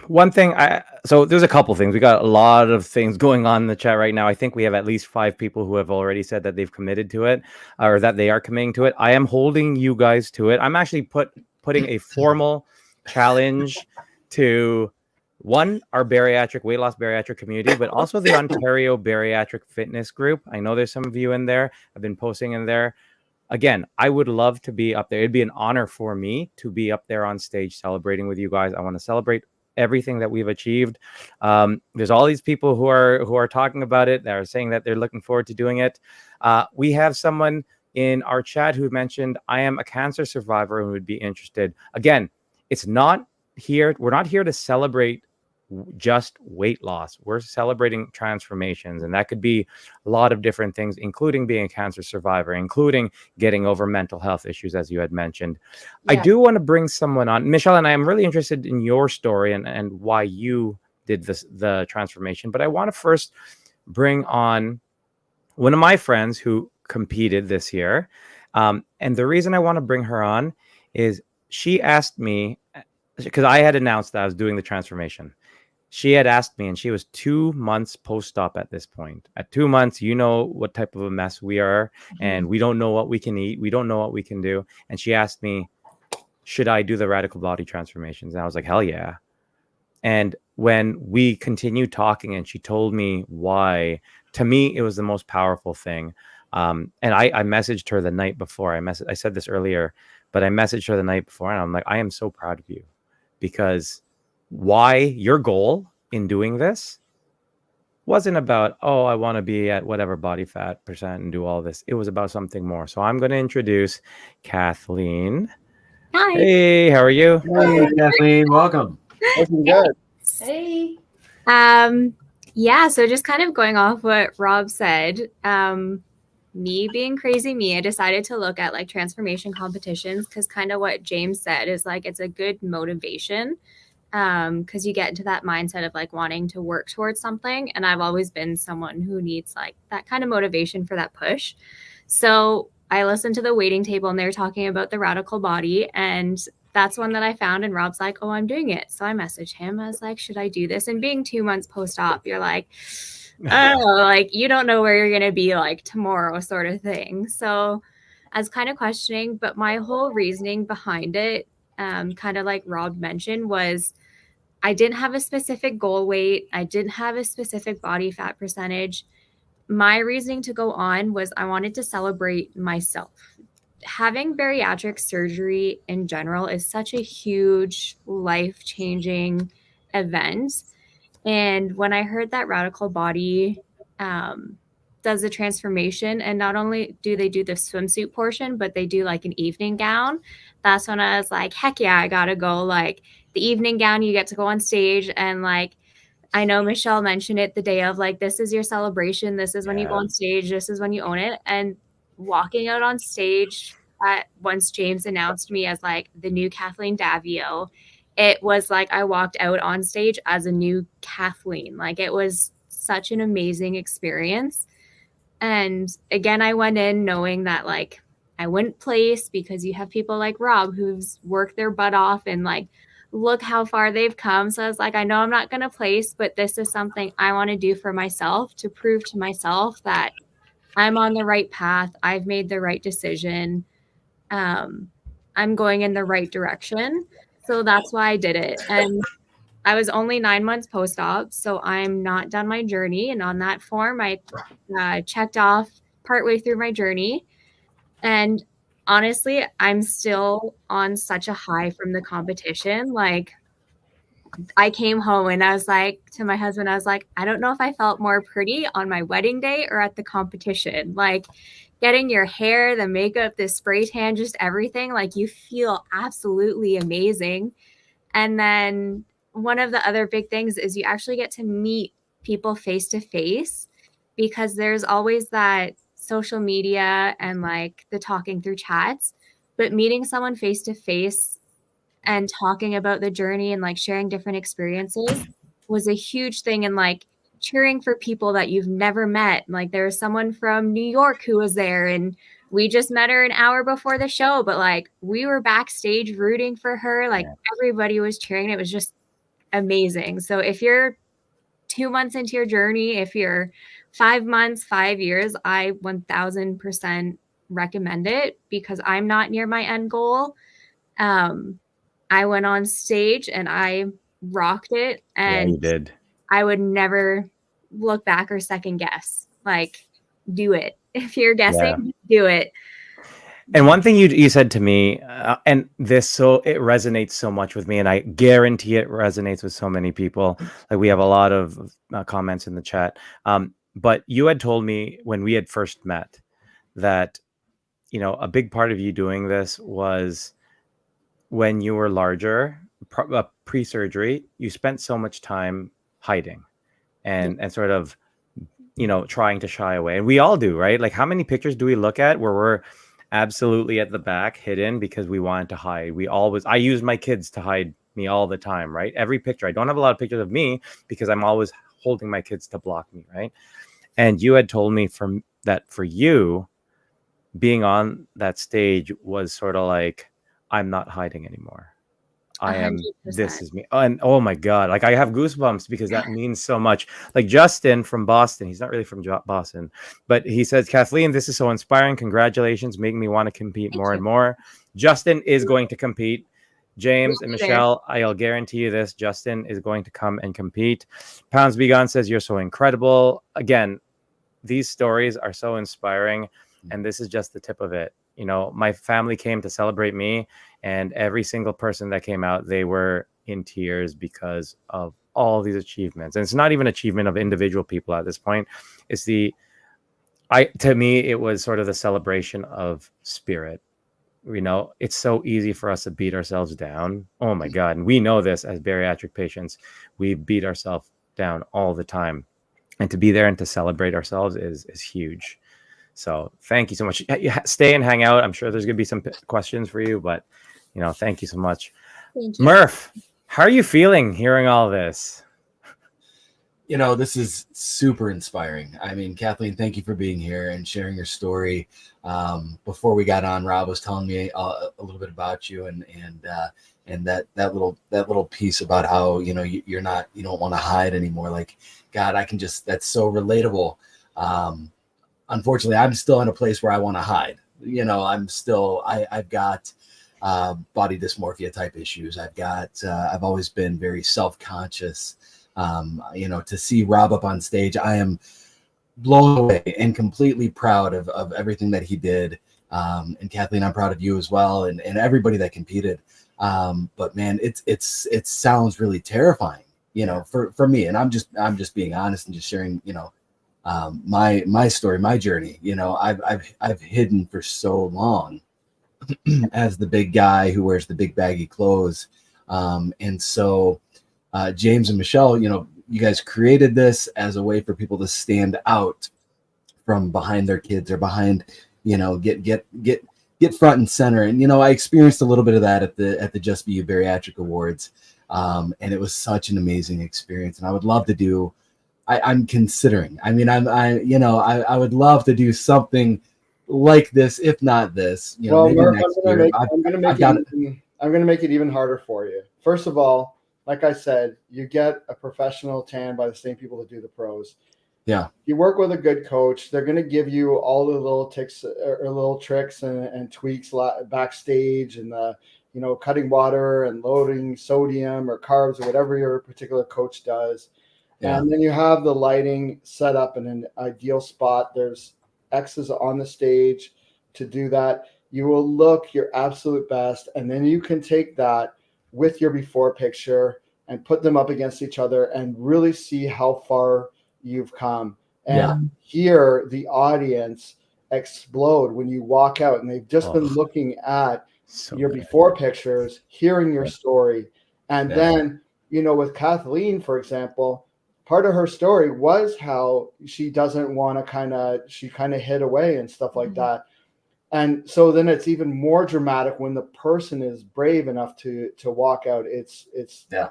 one thing, so there's a couple things. We got a lot of things going on in the chat right now. I think we have at least 5 people who have already said that they've committed to it, or that they are committing to it. I am holding you guys to it. I'm actually putting a formal challenge to our bariatric weight loss bariatric community, but also the Ontario Bariatric Fitness Group. I know there's some of you in there. I've been posting in there. Again, I would love to be up there. It'd be an honor for me to be up there on stage celebrating with you guys. I want to celebrate everything that we've achieved. There's all these people who are talking about it, that are saying that they're looking forward to doing it. We have someone in our chat who mentioned, I am a cancer survivor who would be interested. Again, we're not here to celebrate just weight loss. We're celebrating transformations, and that could be a lot of different things, including being a cancer survivor, including getting over mental health issues, as you had mentioned. Yeah. I do want to bring someone on, Michele, and I am really interested in your story and why you did the transformation. But I want to first bring on one of my friends who competed this year. And the reason I want to bring her on is she asked me, because I had announced that I was doing the transformation. She had asked me, and she was 2 months post-op at this point. At 2 months, you know what type of a mess we are, and we don't know what we can eat. We don't know what we can do. And she asked me, should I do the radical body transformations? And I was like, hell yeah. And when we continued talking and she told me why, to me, it was the most powerful thing. And I messaged her the night before. I said this earlier, but I messaged her the night before, and I'm like, I am so proud of you, because why your goal in doing this wasn't about, oh, I want to be at whatever body fat percent and do all this. It was about something more. So I'm going to introduce Kathleen. Hi. Hey, how are you? Hey, Kathleen, welcome. Looking good. Hey. Yeah, so just kind of going off what Rob said, me being crazy me, I decided to look at like transformation competitions, because kind of what James said is like it's a good motivation, because you get into that mindset of like wanting to work towards something. And I've always been someone who needs like that kind of motivation for that push. So I listened to the waiting table, and they were talking about the radical body, and that's one that I found. And Rob's like, oh, I'm doing it. So I messaged him. I was like, should I do this? And being 2 months post-op, you're like, oh, like you don't know where you're going to be like tomorrow, sort of thing. So I was kind of questioning, but my whole reasoning behind it, kind of like Rob mentioned, was I didn't have a specific goal weight. I didn't have a specific body fat percentage. My reasoning to go on was I wanted to celebrate myself. Having bariatric surgery in general is such a huge life-changing event. And when I heard that Radical Body does the transformation, and not only do they do the swimsuit portion, but they do like an evening gown, that's when I was like, heck yeah, I gotta go. Like the evening gown, you get to go on stage, and like I know Michele mentioned it the day of, like, this is your celebration. This is when you go on stage. This is when you own it. And walking out on stage once James announced me as like the new Kathleen Davio, it was like I walked out on stage as a new Kathleen. Like it was such an amazing experience. And again, I went in knowing that like I wouldn't place because you have people like Rob who's worked their butt off and like, look how far they've come. So I was like, I know I'm not going to place, but this is something I want to do for myself to prove to myself that I'm on the right path. I've made the right decision. I'm going in the right direction. So that's why I did it. And I was only 9 months post-op, so I'm not done my journey. And on that form, I checked off partway through my journey. And honestly, I'm still on such a high from the competition. Like, I came home and I was like to my husband, I was like, I don't know if I felt more pretty on my wedding day or at the competition. Like, getting your hair, the makeup, the spray tan, just everything, like you feel absolutely amazing. And then one of the other big things is you actually get to meet people face to face, because there's always that social media and like the talking through chats, but meeting someone face to face and talking about the journey and like sharing different experiences was a huge thing. And like cheering for people that you've never met. Like there was someone from New York who was there, and we just met her an hour before the show, but like we were backstage rooting for her. Like everybody was cheering. It was just amazing. So if you're 2 months into your journey, if you're 5 months, 5 years, I 1000% recommend it, because I'm not near my end goal. I went on stage and I rocked it, and you did. I would never look back or second guess. Like, do it. If you're guessing, do it. And one thing you said to me, and it resonates so much with me, and I guarantee it resonates with so many people. Like we have a lot of comments in the chat. But you had told me when we had first met that, a big part of you doing this was when you were larger, pre-surgery, you spent so much time hiding and sort of, trying to shy away. And we all do, right? Like how many pictures do we look at where we're absolutely at the back hidden because we wanted to hide? I use my kids to hide me all the time, right? Every picture. I don't have a lot of pictures of me because I'm always holding my kids to block me, right? And you had told me that for you, being on that stage was sort of like, I'm not hiding anymore. I am, 100%. this is me. And oh my God, like I have goosebumps because that means so much. Like Justin from Boston, he's not really from Boston, but he says, Kathleen, this is so inspiring. Congratulations, making me want to compete more and more. Justin is going to compete. James and Michele, I'll guarantee you this, Justin is going to come and compete. Pounds Be Gone says, you're so incredible. Again, these stories are so inspiring, and this is just the tip of it. My family came to celebrate me, and every single person that came out, they were in tears because of all these achievements. And it's not even achievement of individual people at this point. It's to me, it was sort of the celebration of spirit. It's so easy for us to beat ourselves down. Oh my God. And we know this as bariatric patients. We beat ourselves down all the time. And to be there and to celebrate ourselves is huge. So thank you so much. Stay and hang out. I'm sure there's going to be some questions for you, but thank you so much. Thank you. Murph, how are you feeling hearing all this? This is super inspiring. I mean, Kathleen, thank you for being here and sharing your story. Before we got on, Rob was telling me a little bit about you and that little piece about how, you don't want to hide anymore. Like, God, that's so relatable. Unfortunately, I'm still in a place where I want to hide. I've got body dysmorphia type issues. I've always been very self-conscious. To see Rob up on stage, I am blown away and completely proud of everything that he did. And Kathleen, I'm proud of you as well, and everybody that competed. But man, it sounds really terrifying, for me. And I'm just being honest and just sharing, my story, my journey. I've hidden for so long as the big guy who wears the big baggy clothes. And so James and Michele, you guys created this as a way for people to stand out from behind their kids or behind, get front and center. And, I experienced a little bit of that at the Just Be You Bariatric Awards. And it was such an amazing experience. And I would love to do, I'm considering, I would love to do something like this, if not this. You know, Well, maybe Murph, next year. I've got it. I'm gonna make it even harder for you. First of all, like I said, you get a professional tan by the same people that do the pros. Yeah. You work with a good coach. They're going to give you all the little ticks or little tricks and tweaks backstage, and cutting water and loading sodium or carbs or whatever your particular coach does. Yeah. And then you have the lighting set up in an ideal spot. There's X's on the stage to do that. You will look your absolute best, and then you can take that with your before picture and put them up against each other and really see how far you've come. And hear the audience explode when you walk out and they've just been looking at your before pictures, hearing your story. And then, with Kathleen, for example, part of her story was how she doesn't want to she hid away and stuff like that. And so then it's even more dramatic when the person is brave enough to walk out. It's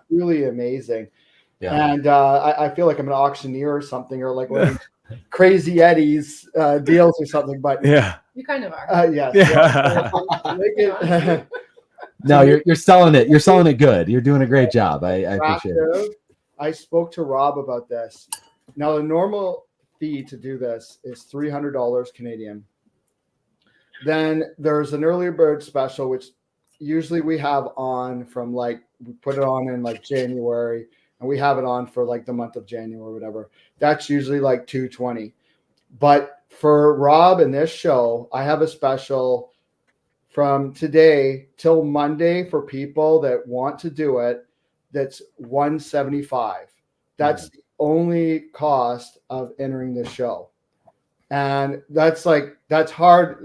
really amazing. Yeah. And I feel like I'm an auctioneer or something, or like one of these Crazy Eddie's deals or something. But you kind of are. Yes. Yeah. No, you're selling it. You're selling it good. You're doing a great job. I appreciate it. I spoke to Rob about this. Now, the normal fee to do this is $300 Canadian. Then there's an early bird special, which usually we have on from we put it on in January, and we have it on for the month of January or whatever. That's usually $220. But for Rob and this show, I have a special from today till Monday for people that want to do it. That's $175. That's the only cost of entering the show. And that's hard.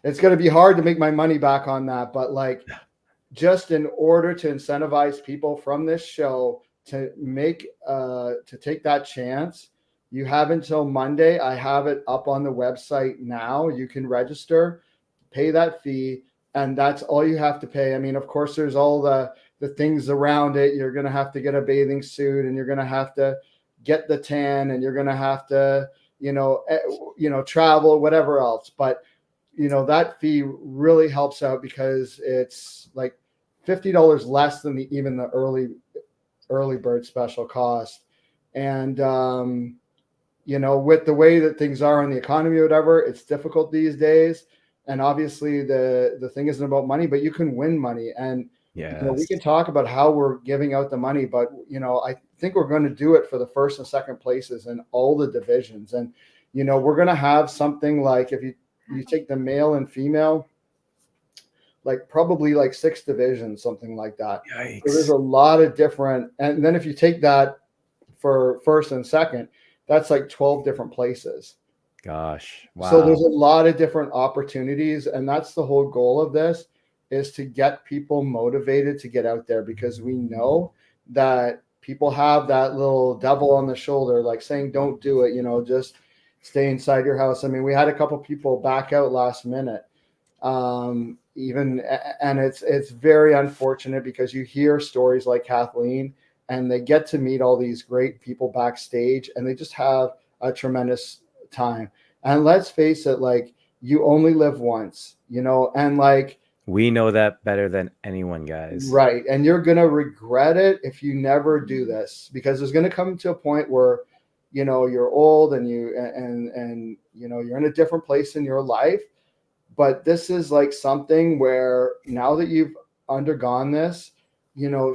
It's going to be hard to make my money back on that. But just in order to incentivize people from this show to take that chance, you have until Monday. I have it up on the website now. You can register, pay that fee, and that's all you have to pay. I mean, of course, there's all the things around it. You're going to have to get a bathing suit, and you're going to have to get the tan, and you're going to have to travel, whatever else. But, that fee really helps out because it's $50 less than even the early bird special cost. And, with the way that things are in the economy or whatever, it's difficult these days. And obviously the thing isn't about money, but you can win money. And, we can talk about how we're giving out the money, but, I think we're going to do it for the first and second places in all the divisions. And, we're going to have something if you take the male and female, probably 6 divisions, something like that. Yikes. So there's a lot of different, and then if you take that for first and second, that's 12 different places. Gosh. Wow. So there's a lot of different opportunities, and that's the whole goal of this, is to get people motivated to get out there, because we know that people have that little devil on the shoulder, saying, don't do it, just stay inside your house. I mean, we had a couple people back out last minute, and it's very unfortunate, because you hear stories like Kathleen, and they get to meet all these great people backstage, and they just have a tremendous time. And let's face it, you only live once, and we know that better than anyone, guys. Right. And you're going to regret it if you never do this, because there's going to come to a point where, you're old and you're in a different place in your life. But this is something where, now that you've undergone this,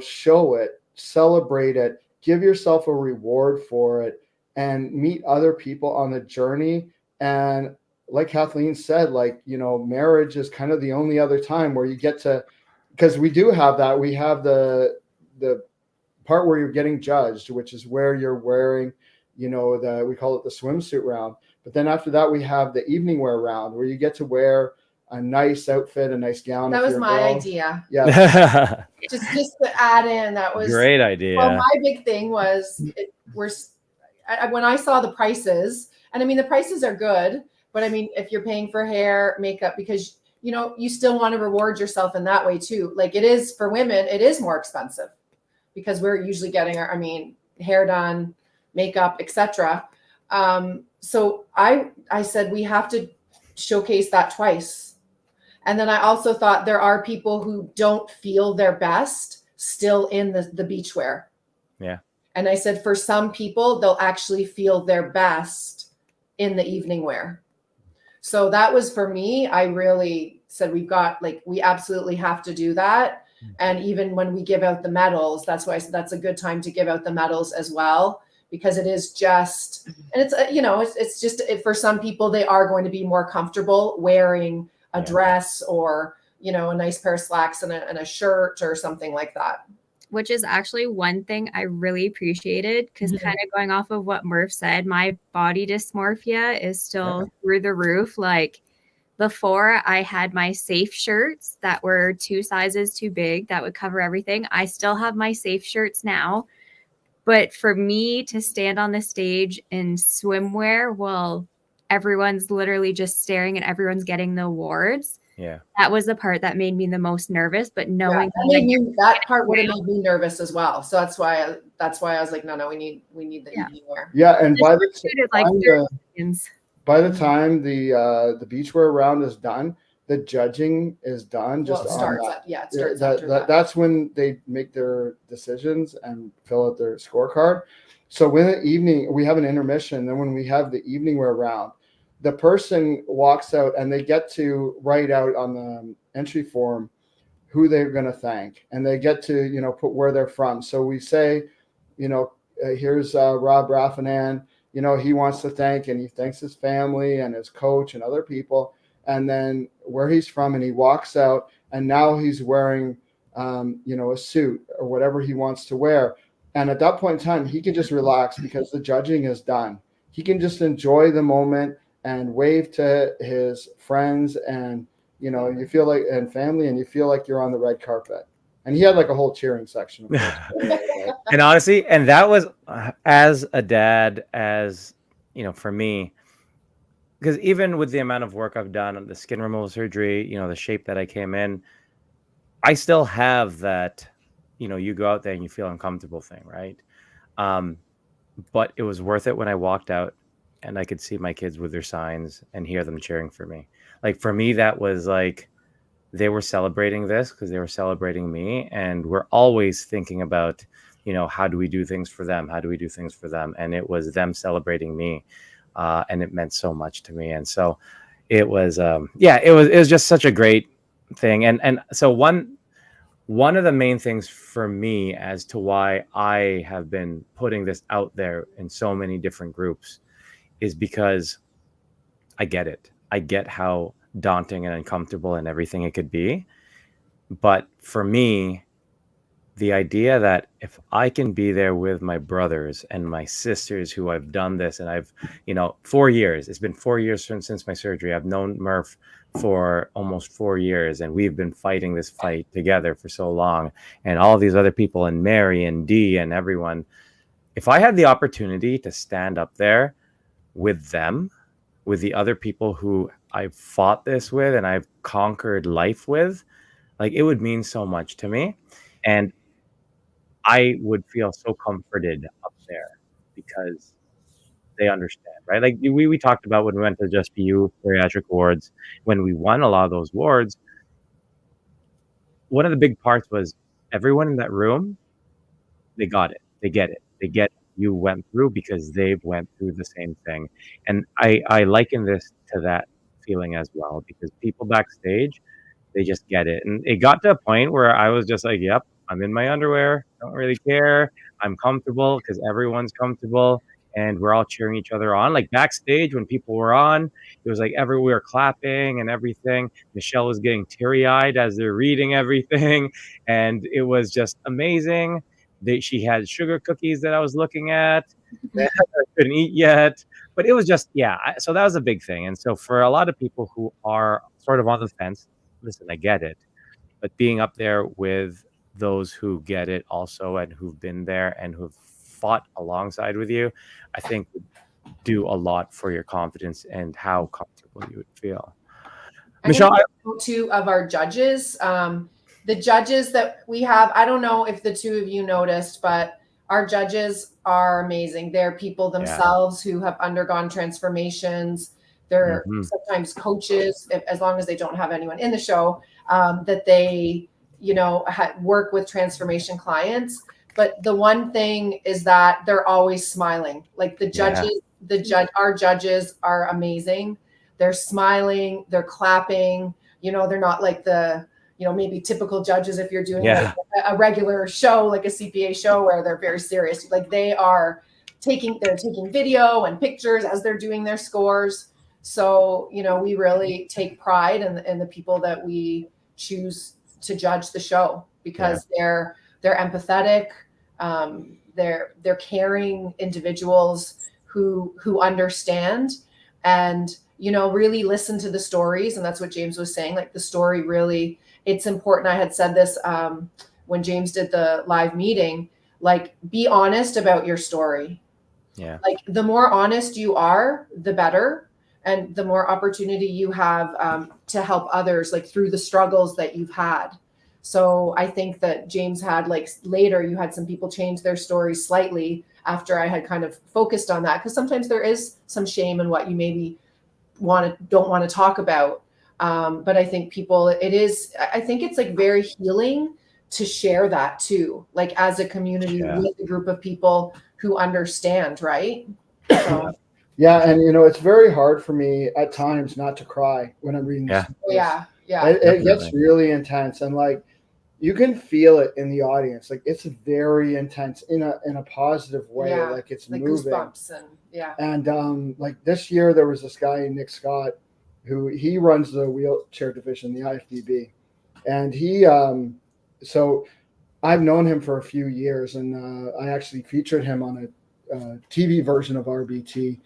show it, celebrate it, give yourself a reward for it, and meet other people on the journey. And like Kathleen said, marriage is kind of the only other time where you get to, because we do have that. We have the part where you're getting judged, which is where you're wearing, we call it the swimsuit round. But then after that, we have the evening wear round, where you get to wear a nice outfit, a nice gown. That was my idea. Yeah. just to add in, that was great idea. Well, my big thing was when I saw the prices, and I mean, the prices are good, but I mean, if you're paying for hair, makeup, because you still want to reward yourself in that way too. It is for women, it is more expensive, because we're usually getting our, hair done, makeup, etc. So I said we have to showcase that twice. And then I also thought there are people who don't feel their best still in the beachwear. Yeah. And I said, for some people, they'll actually feel their best in the evening wear. So that was for me. I really said, we absolutely have to do that. And even when we give out the medals, that's why I said that's a good time to give out the medals as well, because it is just, and it's, it's just, for some people, they are going to be more comfortable wearing a dress or, a nice pair of slacks and a shirt or something like that. Which is actually one thing I really appreciated, because kind of going off of what Murph said, my body dysmorphia is still through the roof. Like, before, I had my safe shirts that were 2 sizes too big that would cover everything. I still have my safe shirts now. But for me to stand on the stage in swimwear while everyone's literally just staring and everyone's getting the awards, that was the part that made me the most nervous. But knowing that part would have made me nervous as well. So that's why I was like, no, we need the evening wear. Yeah, and by the time the beachwear round is done, the judging is done. It starts that's when they make their decisions and fill out their scorecard. So when the evening, we have an intermission, then when we have the evening wear round, the person walks out and they get to write out on the entry form who they're going to thank, and they get to put where they're from. So we say, here's Rob Raffanan. He wants to thank, and he thanks his family and his coach and other people, and then where he's from, and he walks out, and now he's wearing, a suit or whatever he wants to wear. And at that point in time, he can just relax because the judging is done. He can just enjoy the moment and wave to his friends and, you feel like, and family, and you feel like you're on the red carpet. And he had like a whole cheering section. And honestly, and that was as a dad, as for me, because even with the amount of work I've done, the skin removal surgery, the shape that I came in, I still have that, you go out there and you feel uncomfortable thing, right? But it was worth it when I walked out and I could see my kids with their signs and hear them cheering for me. Like, for me, that was like, they were celebrating this because they were celebrating me. And we're always thinking about, how do we do things for them? How do we do things for them? And it was them celebrating me. And it meant so much to me. And so it was, it was just such a great thing. And so one of the main things for me as to why I have been putting this out there in so many different groups is because I get it. I get how daunting and uncomfortable and everything it could be. But for me, the idea that if I can be there with my brothers and my sisters who I've done this, and I've, 4 years, it's been 4 years since my surgery. I've known Murph for almost 4 years, and we've been fighting this fight together for so long. And all these other people, and Mary and Dee and everyone, if I had the opportunity to stand up there with them, with the other people who I've fought this with and I've conquered life with, like, it would mean so much to me. And I would feel so comforted up there because they understand, right? Like we talked about when we went to Just Be You Bariatric Awards, when we won a lot of those awards, one of the big parts was everyone in that room, they got it. They get it. They get you went through because they've went through the same thing. And I liken this to that feeling as well, because people backstage, they just get it. And it got to a point where I was just like, yep, I'm in my underwear. Don't really care. I'm comfortable because everyone's comfortable and we're all cheering each other on. Like backstage when people were on, it was like everywhere clapping and everything. Michele was getting teary-eyed as they're reading everything. And it was just amazing. She had sugar cookies that I was looking at that I couldn't eat yet. But it was just, so that was a big thing. And so for a lot of people who are sort of on the fence, listen, I get it. But being up there with those who get it also and who've been there and who've fought alongside with you, I think would do a lot for your confidence and how comfortable you would feel. Michele, two of our judges, the judges that we have, I don't know if the two of you noticed, but our judges are amazing. They're people themselves who have undergone transformations. they're Mhm. sometimes coaches, as long as they don't have anyone in the show, that they, work with transformation clients. But the one thing is that they're always smiling. Like the Yeah. judges, our judges are amazing. They're smiling, they're clapping, they're not like the, maybe typical judges if you're doing Yeah. like a regular show, like a CPA show where they're very serious. Like they're taking video and pictures as they're doing their scores. So, we really take pride in the people that we choose to judge the show, because they're empathetic. They're caring individuals who understand and, really listen to the stories. And that's what James was saying. Like the story really, it's important. I had said this when James did the live meeting, like be honest about your story. Yeah. Like the more honest you are, the better. And the more opportunity you have to help others, like through the struggles that you've had. So I think that James had, like, later you had some people change their stories slightly after I had kind of focused on that, because sometimes there is some shame in what you maybe don't want to talk about. But I think I think it's like very healing to share that too, like as a community with a group of people who understand, right? So. Yeah, and it's very hard for me at times not to cry when I'm reading this. Yeah. It gets really intense, and like you can feel it in the audience. Like it's very intense in a positive way. Yeah, like it's like moving. Goosebumps And like this year there was this guy, Nick Scott, who he runs the wheelchair division, the IFBB, and he so I've known him for a few years, and I actually featured him on a TV version of RBT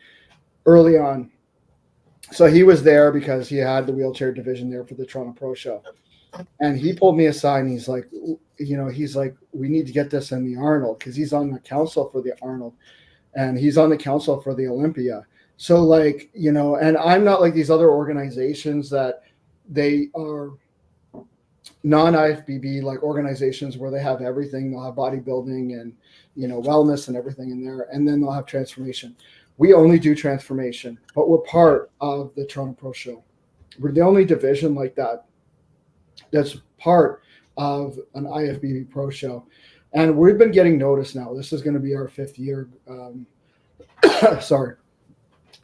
early on. So he was there because he had the wheelchair division there for the Toronto Pro Show. And he pulled me aside and he's like, we need to get this in the Arnold, because he's on the council for the Arnold and he's on the council for the Olympia. So like, and I'm not like these other organizations that they are non-IFBB like organizations where they have everything. They'll have bodybuilding and, wellness and everything in there. And then they'll have transformation. We only do transformation, but we're part of the Toronto Pro Show. We're the only division like that that's part of an IFBB Pro Show. And we've been getting noticed now. This is going to be our 5th year,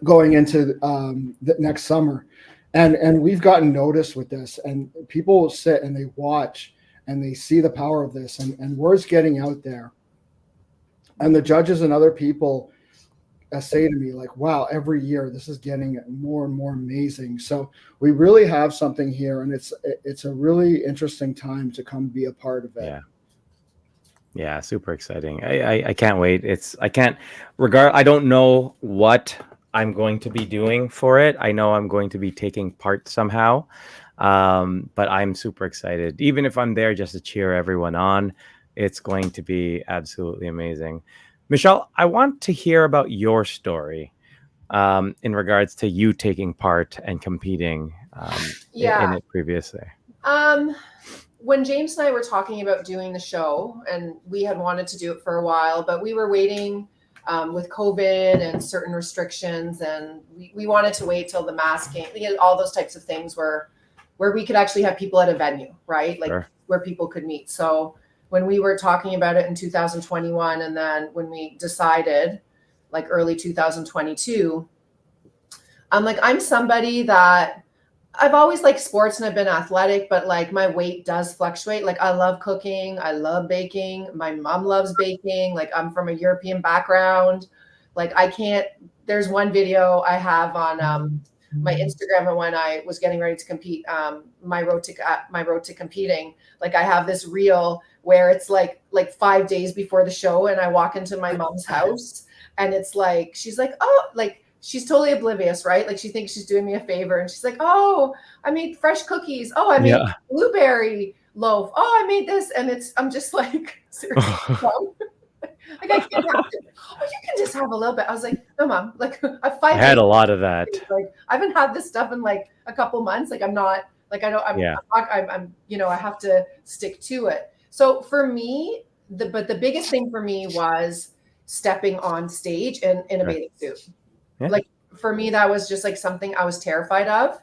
going into the next summer. And we've gotten noticed with this. And people will sit and they watch and they see the power of this. And word's getting out there. And the judges and other people say to me like, wow, every year this is getting more and more amazing. So we really have something here, and it's a really interesting time to come be a part of it. Yeah, super exciting. I can't wait. I don't know what I'm going to be doing for it. I know I'm going to be taking part somehow, but I'm super excited. Even if I'm there just to cheer everyone on, it's going to be absolutely amazing. Michele, I want to hear about your story in regards to you taking part and competing in it previously. When James and I were talking about doing the show, and we had wanted to do it for a while, but we were waiting with COVID and certain restrictions, and we wanted to wait till the masking, all those types of things where we could actually have people at a venue, right? Like where people could meet. So when we were talking about it in 2021, and then when we decided like early 2022, I'm somebody that I've always liked sports and I've been athletic, but like my weight does fluctuate. Like I love cooking. I love baking. My mom loves baking. Like I'm from a European background. Like there's one video I have on my Instagram, and when I was getting ready to compete, my road to competing, like I have this reel where it's like 5 days before the show, and I walk into my mom's house, and it's like, she's like, oh, like she's totally oblivious, right? Like she thinks she's doing me a favor, and she's like, oh, I made fresh cookies. Oh, I made blueberry loaf. Oh, I made this, and I'm just like, seriously, Mom? Like I can't have it. Oh, you can just have a little bit. I was like, no, Mom. Like I had a lot of that. Like I haven't had this stuff in like a couple months. Like I'm not like I'm I have to stick to it. So for me, the biggest thing for me was stepping on stage in a bathing suit. Yeah. Like for me, that was just like something I was terrified of.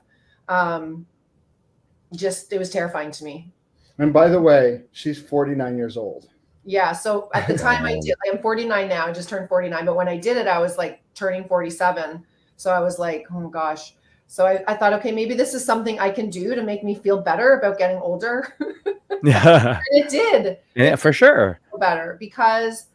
It was terrifying to me. And by the way, she's 49 years old. Yeah. So at the time I did, I'm 49 now. I just turned 49. But when I did it, I was like turning 47. So I was like, oh my gosh. So I thought, okay, maybe this is something I can do to make me feel better about getting older. Yeah, And it did. yeah, for sure. Feel better because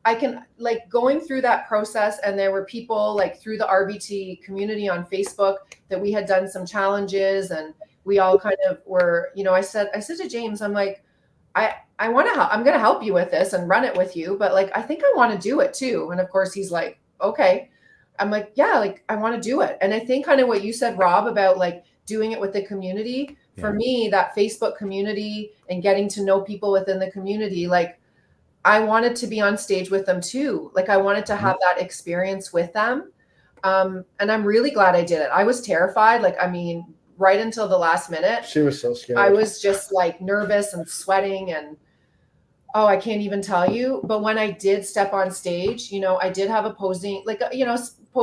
I can, like, going through that process, and there were people like through the RBT community on Facebook that we had done some challenges, and we all kind of were, I said to James, I'm like, I want to help. I'm going to help you with this and run it with you, but like, I think I want to do it too. And of course he's like, okay. I'm like, yeah, like I want to do it. And I think kind of what you said, Rob, about like doing it with the community, for me, that Facebook community and getting to know people within the community, like I wanted to be on stage with them too. Like I wanted to have that experience with them. And I'm really glad I did it. I was terrified. Like, I mean, right until the last minute. She was so scared. I was just like nervous and sweating, and I can't even tell you. But when I did step on stage, I did have a posing, like,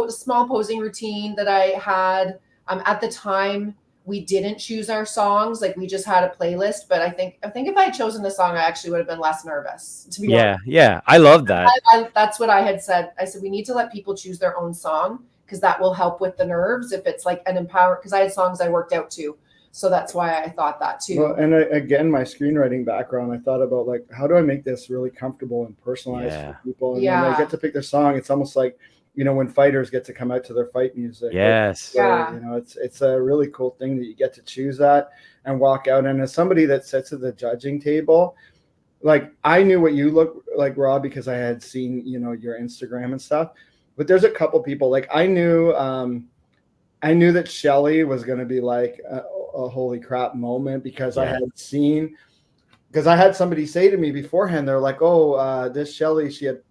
small posing routine that I had. At the time, we didn't choose our songs. Like we just had a playlist. But I think if I had chosen the song, I actually would have been less nervous, to be honest. Yeah. I love that. That's what I had said. I said, we need to let people choose their own song, because that will help with the nerves. If it's like an empower, because I had songs I worked out to. So that's why I thought that too. Well, and again, my screenwriting background, I thought about like, how do I make this really comfortable and personalized for people? And when they get to pick their song, it's almost like, when fighters get to come out to their fight music. Yes. So, it's a really cool thing that you get to choose that and walk out. And as somebody that sits at the judging table, like I knew what you look like, Rob, because I had seen, your Instagram and stuff. But there's a couple people, like I knew that Shelly was going to be like a holy crap moment, because I had somebody say to me beforehand, they're like, this Shelly, she had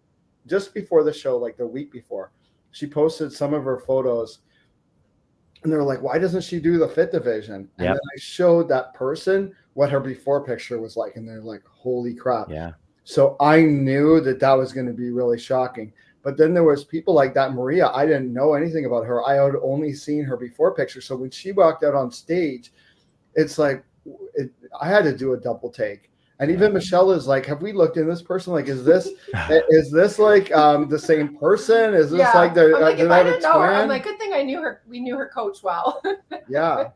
just before the show, like the week before, she posted some of her photos, and they're like, why doesn't she do the fit division? And then I showed that person what her before picture was like, and they're like, holy crap. Yeah. So I knew that was going to be really shocking. But then there was people like that Maria. I didn't know anything about her. I had only seen her before picture. So when she walked out on stage, it's like I had to do a double take. And even Michelle is like, have we looked in this person? Like, is this like the same person? Is this like the I'm like, if I didn't know her, I'm like, good thing I knew her. We knew her coach well. Yeah.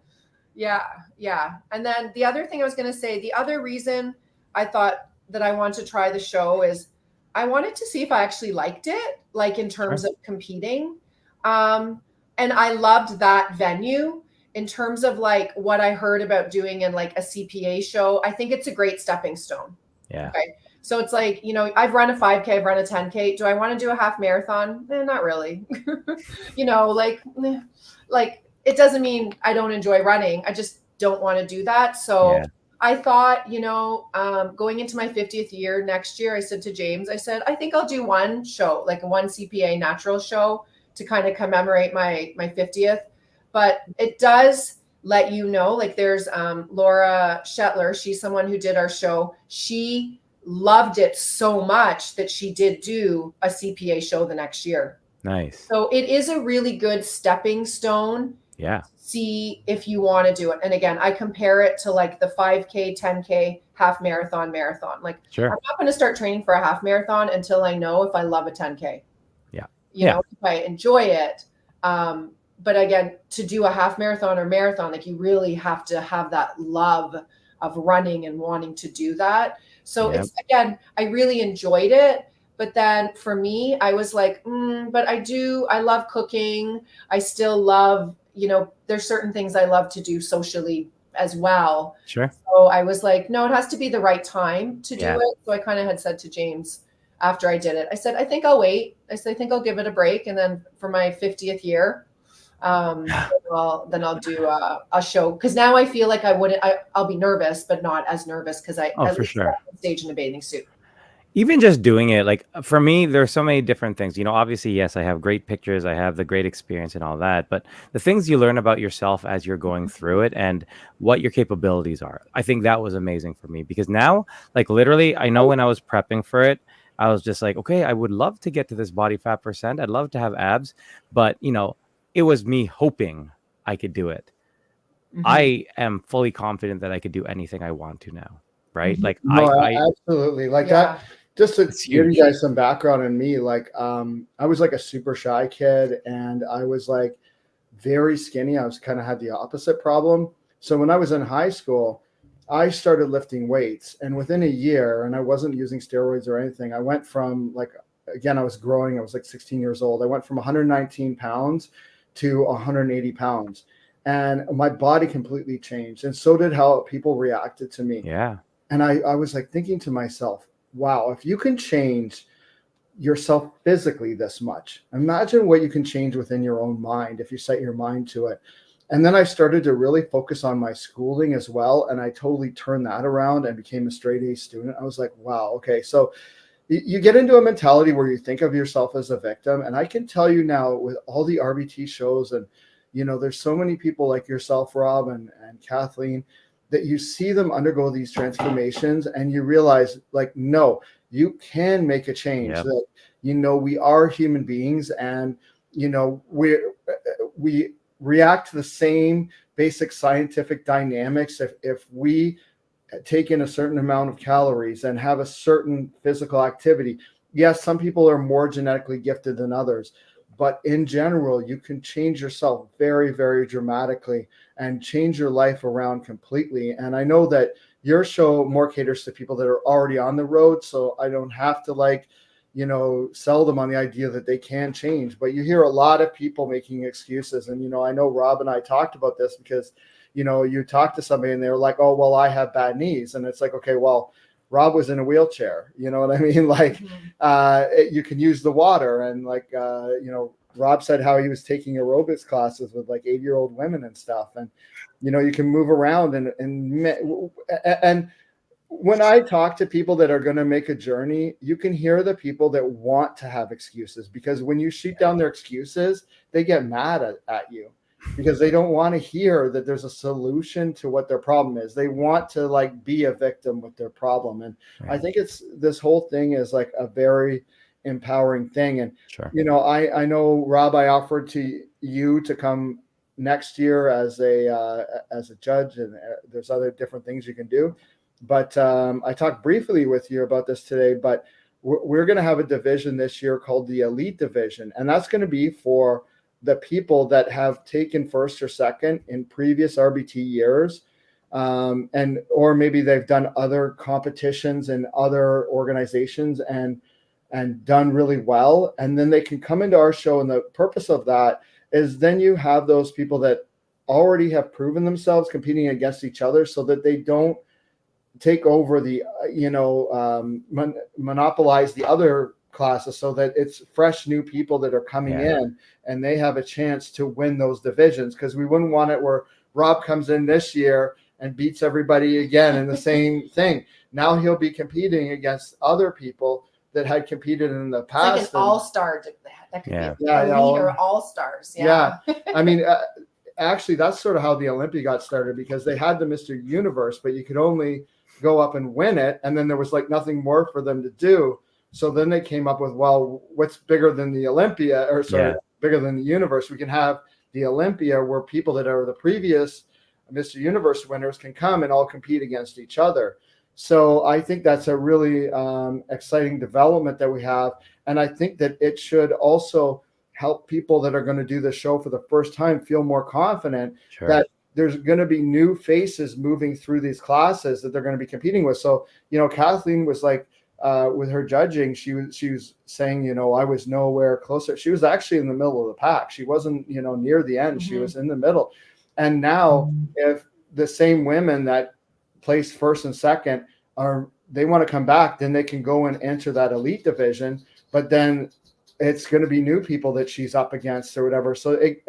And then the other thing I was going to say, the other reason I thought that I want to try the show is I wanted to see if I actually liked it, like in terms of competing. And I loved that venue in terms of like what I heard about doing in like a CPA show. I think it's a great stepping stone. Yeah. Okay. So it's like, I've run a 5K, I've run a 10K. Do I want to do a half marathon? Not really. Like it doesn't mean I don't enjoy running. I just don't want to do that. So I thought, going into my 50th year next year, I said to James, I think I'll do one show, like one CPA natural show to kind of commemorate my 50th. But it does let you know, like there's Laura Shetler. She's someone who did our show. She loved it so much that she did do a CPA show the next year. Nice. So it is a really good stepping stone. Yeah. See if you want to do it. And again, I compare it to like the 5K, 10K, half marathon. Like, sure. I'm not going to start training for a half marathon until I know if I love a 10K. Yeah. You know, if I enjoy it. But again, to do a half marathon or marathon, like you really have to have that love of running and wanting to do that. So it's, again, I really enjoyed it. But then for me, I was like, but I love cooking. I still love, there's certain things I love to do socially as well. Sure. So I was like, no, it has to be the right time to do it. So I kind of had said to James after I did it, I said, I think I'll wait. I said, I think I'll give it a break. And then for my 50th year, then I'll do a show. Cause now I feel like I'll be nervous, but not as nervous. Cause for sure. On stage in a bathing suit. Even just doing it, like for me, there's so many different things. Obviously, yes, I have great pictures, I have the great experience and all that, but the things you learn about yourself as you're going through it and what your capabilities are, I think that was amazing for me, because now, like literally, I know when I was prepping for it, I was just like, okay, I would love to get to this body fat percent. I'd love to have abs, but it was me hoping I could do it. Mhm. I am fully confident that I could do anything I want to now. Right? Mhm. Like No, I absolutely. Like Yeah. that, just to It's give huge. you guys some background on me, like I was like a super shy kid, and I was like very skinny. I was kind of had the opposite problem. So when I was in high school, I started lifting weights, and within a year, and I wasn't using steroids or anything, I went from like, again, I was growing. I was like 16 years old. I went from 119 pounds to 180 pounds, and my body completely changed, and so did how people reacted to me. Yeah. And I was like thinking to myself, wow, if you can change yourself physically this much, imagine what you can change within your own mind if you set your mind to it. And then I started to really focus on my schooling as well. And I totally turned that around and became a straight A student. I was like, wow, okay. So you get into a mentality where you think of yourself as a victim. And I can tell you now with all the RBT shows, and, you know, there's so many people like yourself, Rob, and Kathleen, that you see them undergo these transformations and you realize, like, no, you can make a change. Yep. That, you know, we are human beings, and, you know, we react to the same basic scientific dynamics. If we take in a certain amount of calories and have a certain physical activity. Yes, some people are more genetically gifted than others, but in general, you can change yourself very, very dramatically and change your life around completely. And I know that your show more caters to people that are already on the road, so I don't have to, like, you know, sell them on the idea that they can change. But you hear a lot of people making excuses. And, you know, I know Rob and I talked about this because, you know, you talk to somebody and they're like, oh, well, I have bad knees. And it's like, okay, well, Rob was in a wheelchair. You know what I mean? Like, you can use the water. And like, you know, Rob said how he was taking aerobics classes with like 8-year-old women and stuff. And, you know, you can move around and when I talk to people that are going to make a journey, you can hear the people that want to have excuses, because when you shoot down their excuses, they get mad at you because they don't want to hear that there's a solution to what their problem is. They want to like be a victim with their problem. And I think this whole thing is like a very empowering thing. And, Sure. you know, I know, Rob, I offered to you to come next year as a judge, and there's other different things you can do. But I talked briefly with you about this today, but we're going to have a division this year called the Elite Division. And that's going to be for the people that have taken first or second in previous RBT years. And or maybe they've done other competitions in other organizations and done really well. And then they can come into our show. And the purpose of that is then you have those people that already have proven themselves competing against each other, so that they don't take over the, monopolize the other classes, so that it's fresh new people that are coming in and they have a chance to win those divisions. Because we wouldn't want it where Rob comes in this year and beats everybody again in the same thing. Now he'll be competing against other people that had competed in the past. It's like an all-star. That could be elite or all-stars. Yeah. I mean, actually, that's sort of how the Olympia got started, because they had the Mr. Universe, but you could only go up and win it. And then there was like nothing more for them to do. So then they came up with, well, what's bigger than the Olympia, or bigger than the universe? We can have the Olympia, where people that are the previous Mr. Universe winners can come and all compete against each other. So I think that's a really exciting development that we have. And I think that it should also help people that are going to do the show for the first time feel more confident that there's going to be new faces moving through these classes that they're going to be competing with. So, you know, Kathleen was like, with her judging, she was saying, you know, I was nowhere closer. She was actually in the middle of the pack. She wasn't, you know, near the end. She was in the middle. And now if the same women that placed first and second they want to come back, then they can go and enter that elite division. But then it's going to be new people that she's up against or whatever. So it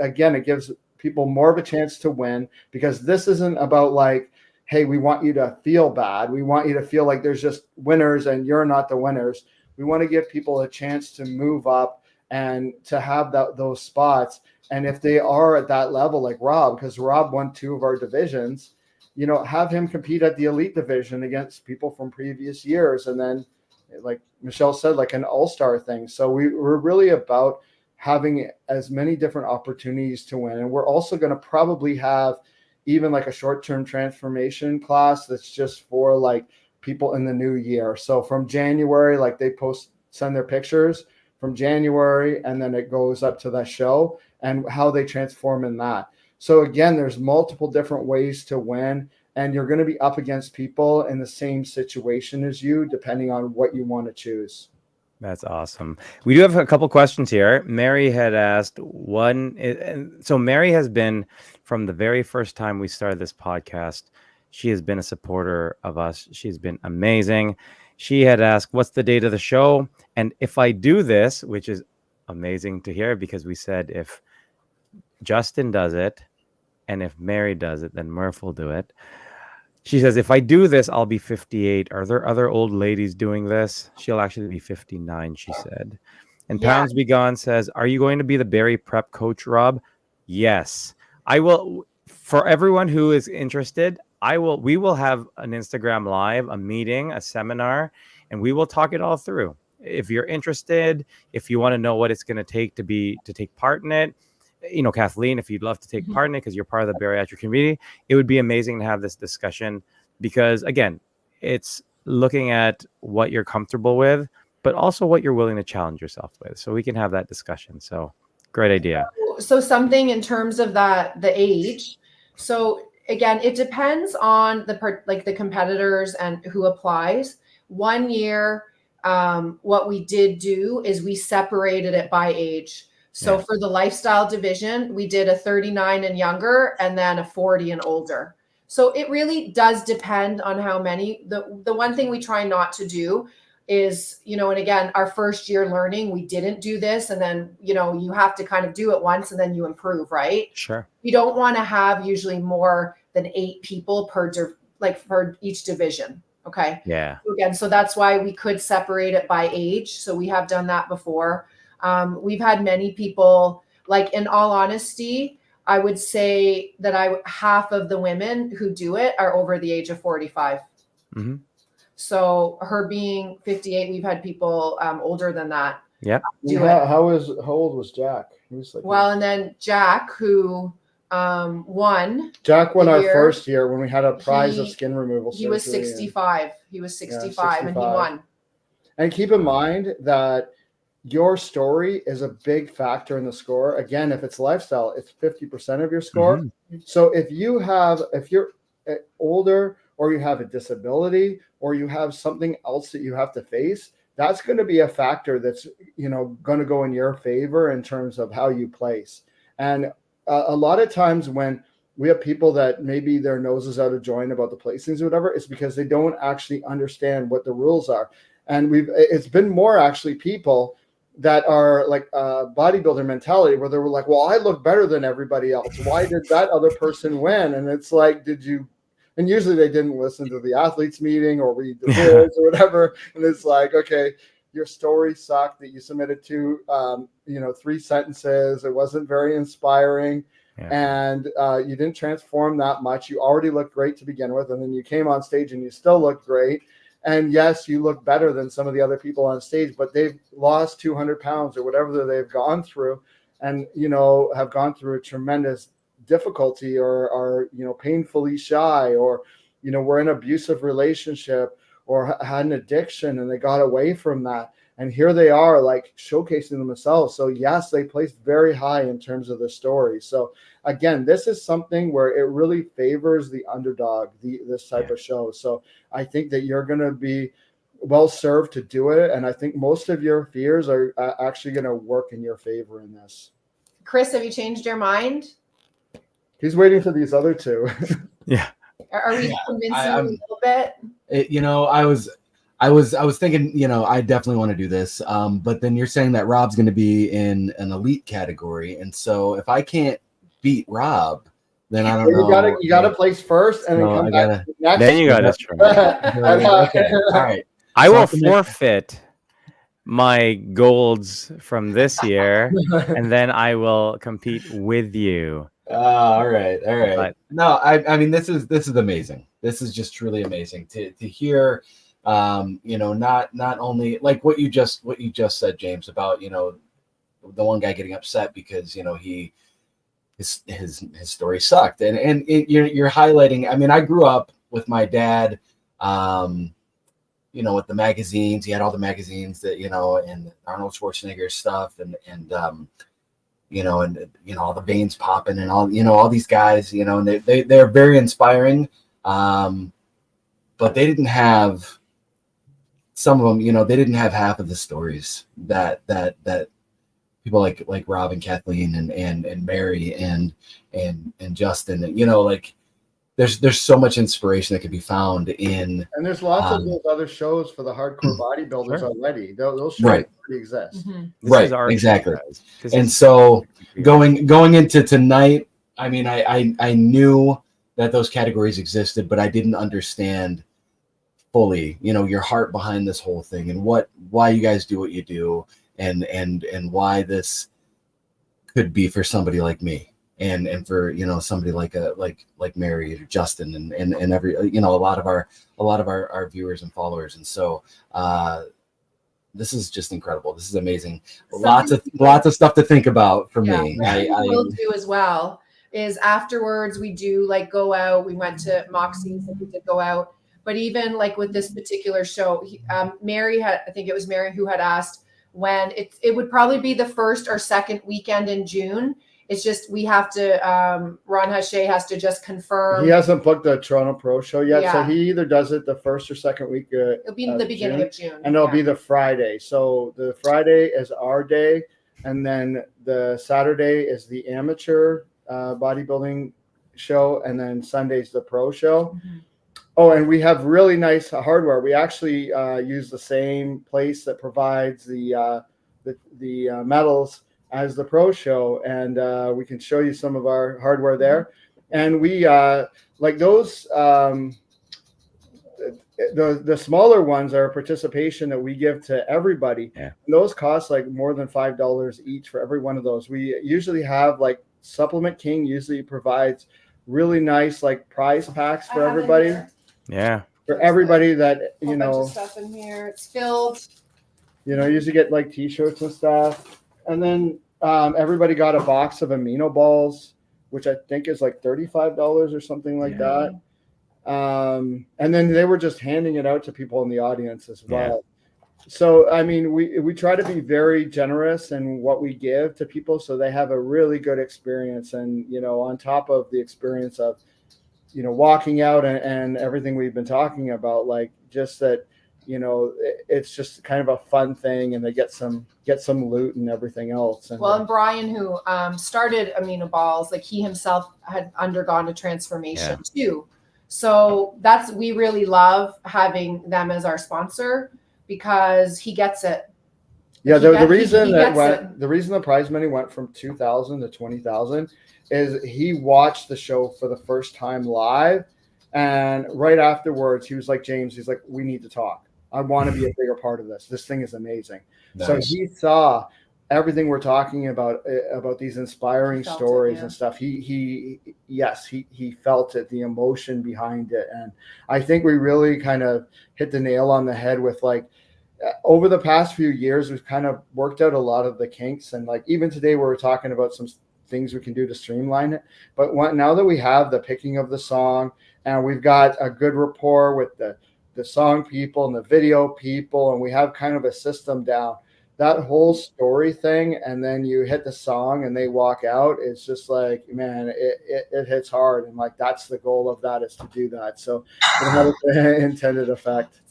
gives people more of a chance to win, because this isn't about like, hey, we want you to feel bad. We want you to feel like there's just winners and you're not the winners. We want to give people a chance to move up and to have those spots. And if they are at that level, like Rob, because Rob won 2 of our divisions, you know, have him compete at the elite division against people from previous years. And then, like Michele said, like an all-star thing. So we're really about having as many different opportunities to win. And we're also going to probably have even like a short-term transformation class that's just for like people in the new year. So from January, like they send their pictures from January, and then it goes up to that show and how they transform in that. So again, there's multiple different ways to win, and you're going to be up against people in the same situation as you, depending on what you want to choose. That's awesome. We do have a couple questions here. Mary had asked one. And so Mary has been, from the very first time we started this podcast, she has been a supporter of us. She's been amazing. She had asked, what's the date of the show? And if I do this, which is amazing to hear, because we said if Justin does it and if Mary does it, then Murph will do it. She says, if I do this, I'll be 58. Are there other old ladies doing this? She'll actually be 59, she said. And Yeah. Pounds Be Gone says, are you going to be the Barry Prep coach, Rob? Yes. I will. For everyone who is interested, we will have an Instagram live, a meeting, a seminar, and we will talk it all through. If you're interested, if you want to know what it's going to take to take part in it, Kathleen, if you'd love to take part in it because you're part of the bariatric community, it would be amazing to have this discussion, because again, it's looking at what you're comfortable with, but also what you're willing to challenge yourself with. So we can have that discussion. So great idea. So something in terms of the age. So again, it depends on the competitors and who applies. 1 year, what we did do is we separated it by age. So for the lifestyle division, we did a 39 and younger, and then a 40 and older. So it really does depend on how many. The one thing we try not to do is, and again, our first year learning, we didn't do this. And then, you have to kind of do it once and then you improve, right? Sure. You don't want to have usually more than 8 people for each division. Okay. Yeah. Again, so that's why we could separate it by age. So we have done that before. We've had many people, like, in all honesty, I would say that half of the women who do it are over the age of 45. Mm-hmm. So her being 58, we've had people older than that. Yeah. How old was Jack? He was and then Jack, who won. Jack won our first year when we had a prize of skin removal. He was 65. He was 65 and he won. And keep in mind that your story is a big factor in the score. Again, if it's lifestyle, it's 50% of your score. Mm-hmm. So if you're older, or you have a disability, or you have something else that you have to face, that's going to be a factor that's, going to go in your favor in terms of how you place. And a lot of times when we have people that maybe their nose is out of joint about the placings or whatever, it's because they don't actually understand what the rules are. And it's been more actually people that are like bodybuilder mentality, where they were like, well, I look better than everybody else. Why did that other person win? And it's like, and usually they didn't listen to the athletes meeting or read the rules or whatever. And it's like, okay, your story sucked that you submitted 3 sentences. It wasn't very inspiring. Yeah. And you didn't transform that much. You already looked great to begin with. And then you came on stage and you still looked great. And yes, you look better than some of the other people on stage, but they've lost 200 pounds or whatever they've gone through, and, have gone through a tremendous difficulty, or are, painfully shy, or, were in an abusive relationship, or had an addiction and they got away from that. And here they are, like, showcasing themselves. So yes, they placed very high in terms of the story. So again, this is something where it really favors the underdog, this type of show. So I think that you're going to be well served to do it. And I think most of your fears are actually going to work in your favor in this. Chris, have you changed your mind? He's waiting for these other two. Yeah. Are we convincing you a little bit? I was thinking, I definitely want to do this. But then you're saying that Rob's going to be in an elite category. And so if I can't beat Rob, then I don't know. You got to place first and then come back next. Then you got to try. Okay. All right. I will forfeit my golds from this year, and then I will compete with you. All right. But, no, I mean, this is amazing. This is just truly amazing to hear. Not only like what you just said, James, about the one guy getting upset because his story sucked, and you're highlighting. I mean, I grew up with my dad, with the magazines. He had all the magazines that and Arnold Schwarzenegger stuff, and all the veins popping and all these guys, and they're very inspiring. But they didn't have, some of them, they didn't have half of the stories that people like Rob and Kathleen and Mary and Justin, there's so much inspiration that can be found in. And there's lots of those other shows for the hardcore bodybuilders already. Those shows right. already exist. Right, exactly. And so going into tonight, I mean, I knew that those categories existed, but I didn't understand fully, your heart behind this whole thing and why you guys do what you do, and why this could be for somebody like me, and for somebody like Mary or Justin and every a lot of our viewers and followers. And so this is just incredible. This is amazing. Lots of stuff to think about for me. I will do as well is afterwards we do go out. We went to Moxie's and we did go out. But even with this particular show, Mary I think it was Mary who had asked when it would probably be the first or second weekend in June. It's just we have to Ron Hache has to just confirm. He hasn't booked the Toronto Pro Show yet, so he either does it the first or second week. It'll be in the beginning of June, and it'll be the Friday. So the Friday is our day, and then the Saturday is the amateur bodybuilding show, and then Sunday's the pro show. Oh, and we have really nice hardware. We actually use the same place that provides the medals as the pro show, and we can show you some of our hardware there. And we those the smaller ones are a participation that we give to everybody. And those cost more than $5 each for every one of those. We usually have Supplement King usually provides really nice prize packs for everybody. Yeah. For everybody that bunch of stuff in here. It's filled. Usually get t-shirts and stuff. And then everybody got a box of amino balls, which I think is $35 or something like that. And then they were just handing it out to people in the audience as well. So, I mean, we try to be very generous in what we give to people so they have a really good experience. And, on top of the experience of, walking out and everything we've been talking about, just that, it's just kind of a fun thing, and they get some loot and everything else. And, and Brian, who started Amino Balls, he himself had undergone a transformation too. So we really love having them as our sponsor because he gets it. Yeah, the reason the prize money went from 2,000 to 20,000 is he watched the show for the first time live, and right afterwards he was like, James, he's like, we need to talk. I want to be a bigger part of this. This thing is amazing. Nice. So he saw everything we're talking about these inspiring stories and stuff. He felt it, the emotion behind it, and I think we really kind of hit the nail on the head with over the past few years, we've kind of worked out a lot of the kinks, and even today we're talking about some things we can do to streamline it. But now that we have the picking of the song, and we've got a good rapport with the song people and the video people, and we have kind of a system down, that whole story thing, and then you hit the song and they walk out, it's just man, it hits hard, and that's the goal of that, is to do that. So it had the intended effect.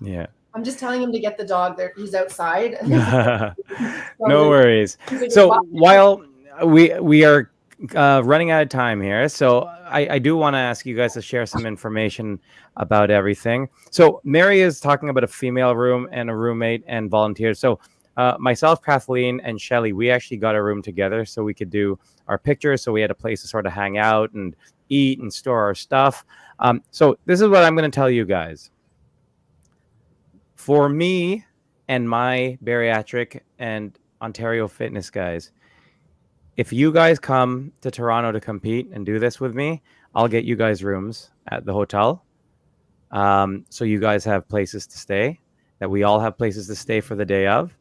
Yeah. I'm just telling him to get the dog there. He's outside. No worries. So while we are running out of time here, so I do want to ask you guys to share some information about everything. So Mary is talking about a female room and a roommate and volunteers. So myself, Kathleen, and Shelly, we actually got a room together so we could do our pictures. So we had a place to sort of hang out and eat and store our stuff. So this is what I'm going to tell you guys. For me and my bariatric and Ontario fitness guys, if you guys come to Toronto to compete and do this with me, I'll get you guys rooms at the hotel. So you guys have places to stay, that we all have places to stay for the day of.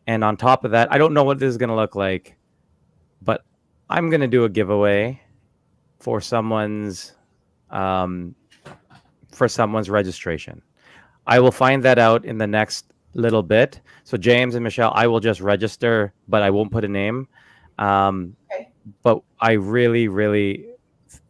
And on top of that, I don't know what this is going to look like, but I'm going to do a giveaway for someone's registration. I will find that out in the next little bit. So James and Michele, I will just register, but I won't put a name. Okay. But I really, really,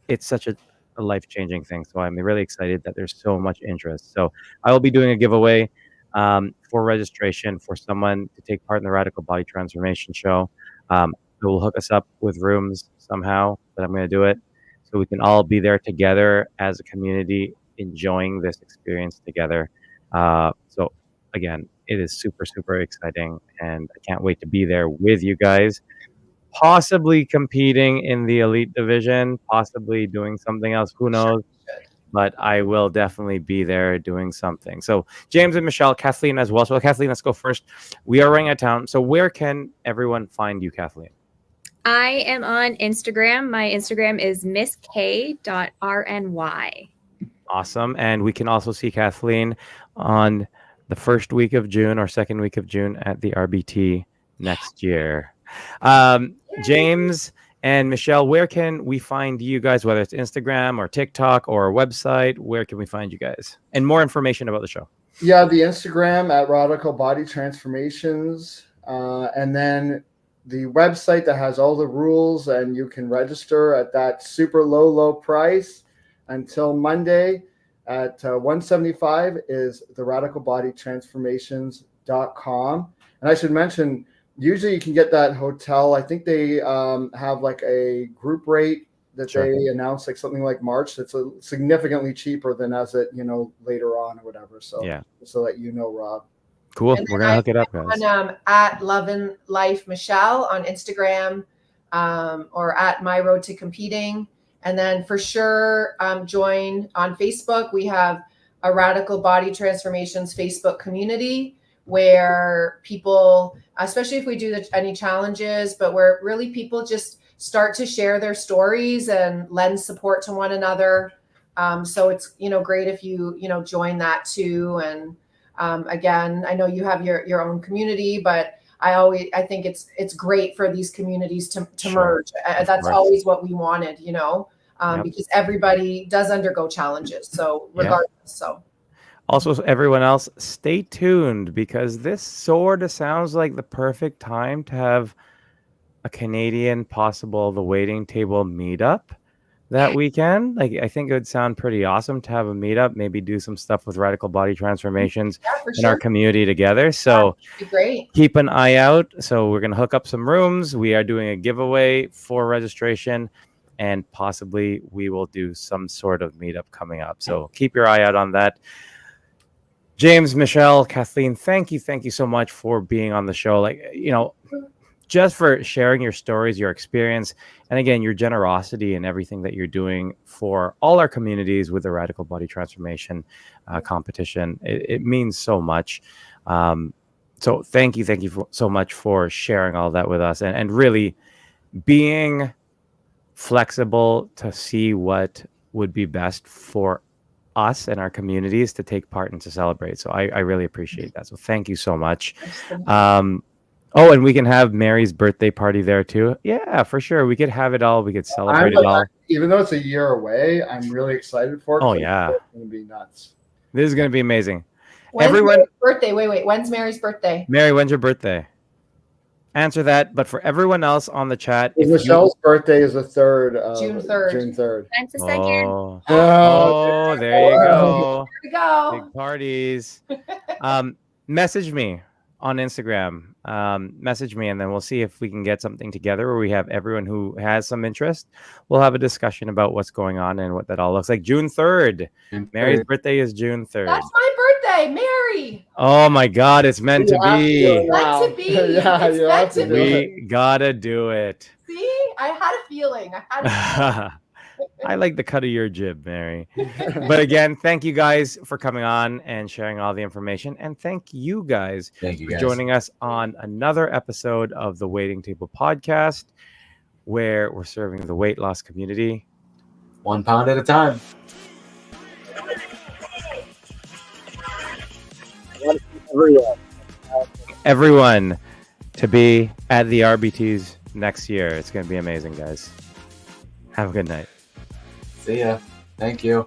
it's such a life-changing thing. So I'm really excited that there's so much interest. So I will be doing a giveaway for registration for someone to take part in the Radical Body Transformation Show. It will hook us up with rooms somehow, but I'm going to do it so we can all be there together as a community, enjoying this experience together. So again, it is super, super exciting, and I can't wait to be there with you guys, possibly competing in the elite division, possibly doing something else. Who knows? But I will definitely be there doing something. So James and Michele, Kathleen as well. So Kathleen, let's go first. We are running out of town. So where can everyone find you, Kathleen? I am on Instagram. My Instagram is missk.rny. Awesome. And we can also see Kathleen on the first week of June or second week of June at the RBT next year. James and Michele, where can we find you guys, whether it's Instagram or TikTok or a website? Where can we find you guys? And more information about the show. Yeah, the Instagram at Radical Body Transformations. And then the website that has all the rules, and you can register at that super low price until Monday at $175 is the radicalbodytransformations.com. And I should mention, usually you can get that hotel. I think they have like a group rate that Sure. they announce, like something like March. That's significantly cheaper than as it, later on or whatever. So Yeah. so that Rob. Cool. And We're then going to hook it up, guys. On at Love and Life Michele on Instagram, or at My Road to Competing. And then for sure, join on Facebook. We have a Radical Body Transformations Facebook community where people, especially if we do any challenges, but where really people just start to share their stories and lend support to one another. So it's, great if you, join that too. And again, I know you have your own community, but I think it's great for these communities to Sure. merge. Of That's course. always what we wanted, Yep. because everybody does undergo challenges. So regardless, so. Also, everyone else, stay tuned, because this sort of sounds like the perfect time to have a Canadian possible The Waiting Table meetup that weekend. Like, I think it would sound pretty awesome to have a meetup, maybe do some stuff with Radical Body Transformations Yeah, for in our sure. community together. So It'd be great. keep an eye out. So we're going to hook up some rooms. We are doing a giveaway for registration, and possibly we will do some sort of meetup coming up. So keep your eye out on that. James, Michele, Kathleen, thank you so much for being on the show. Just for sharing your stories, your experience, and again, your generosity and everything that you're doing for all our communities with the Radical Body Transformation competition. It means so much. So thank you so much for sharing all that with us, and really being flexible to see what would be best for us and our communities to take part and to celebrate. So I really appreciate that. So thank you so much. And we can have Mary's birthday party there too. Yeah, for sure. We could have it all. We could celebrate it all. Even though it's a year away, I'm really excited for it. Oh, yeah. It's going to be nuts. This is going to be amazing. When's Everyone- Mary's birthday? Wait. When's Mary's birthday? Mary, when's your birthday? Answer that. But for everyone else on the chat, Michelle's birthday is the 3rd of June 3rd. June 3rd. That's a second. Oh, there you go. Here we go. Big parties. Message me on Instagram. Message me, and then we'll see if we can get something together where we have everyone who has some interest. We'll have a discussion about what's going on and what that all looks like. June 3rd. Mary's birthday is June 3rd. That's my birthday, Mary. Oh my God, it's meant to be. It's meant to be. Yeah, It's you meant have to to do be. it. We gotta do it. See, I had a feeling. I like the cut of your jib, Mary. But again, thank you guys for coming on and sharing all the information. And thank you guys Thank you, for guys. joining us on another episode of the Waiting Table Podcast, where we're serving the weight loss community 1 pound at a time. Everyone, to be at the RBTs next year. It's going to be amazing, guys. Have a good night. See ya. Thank you.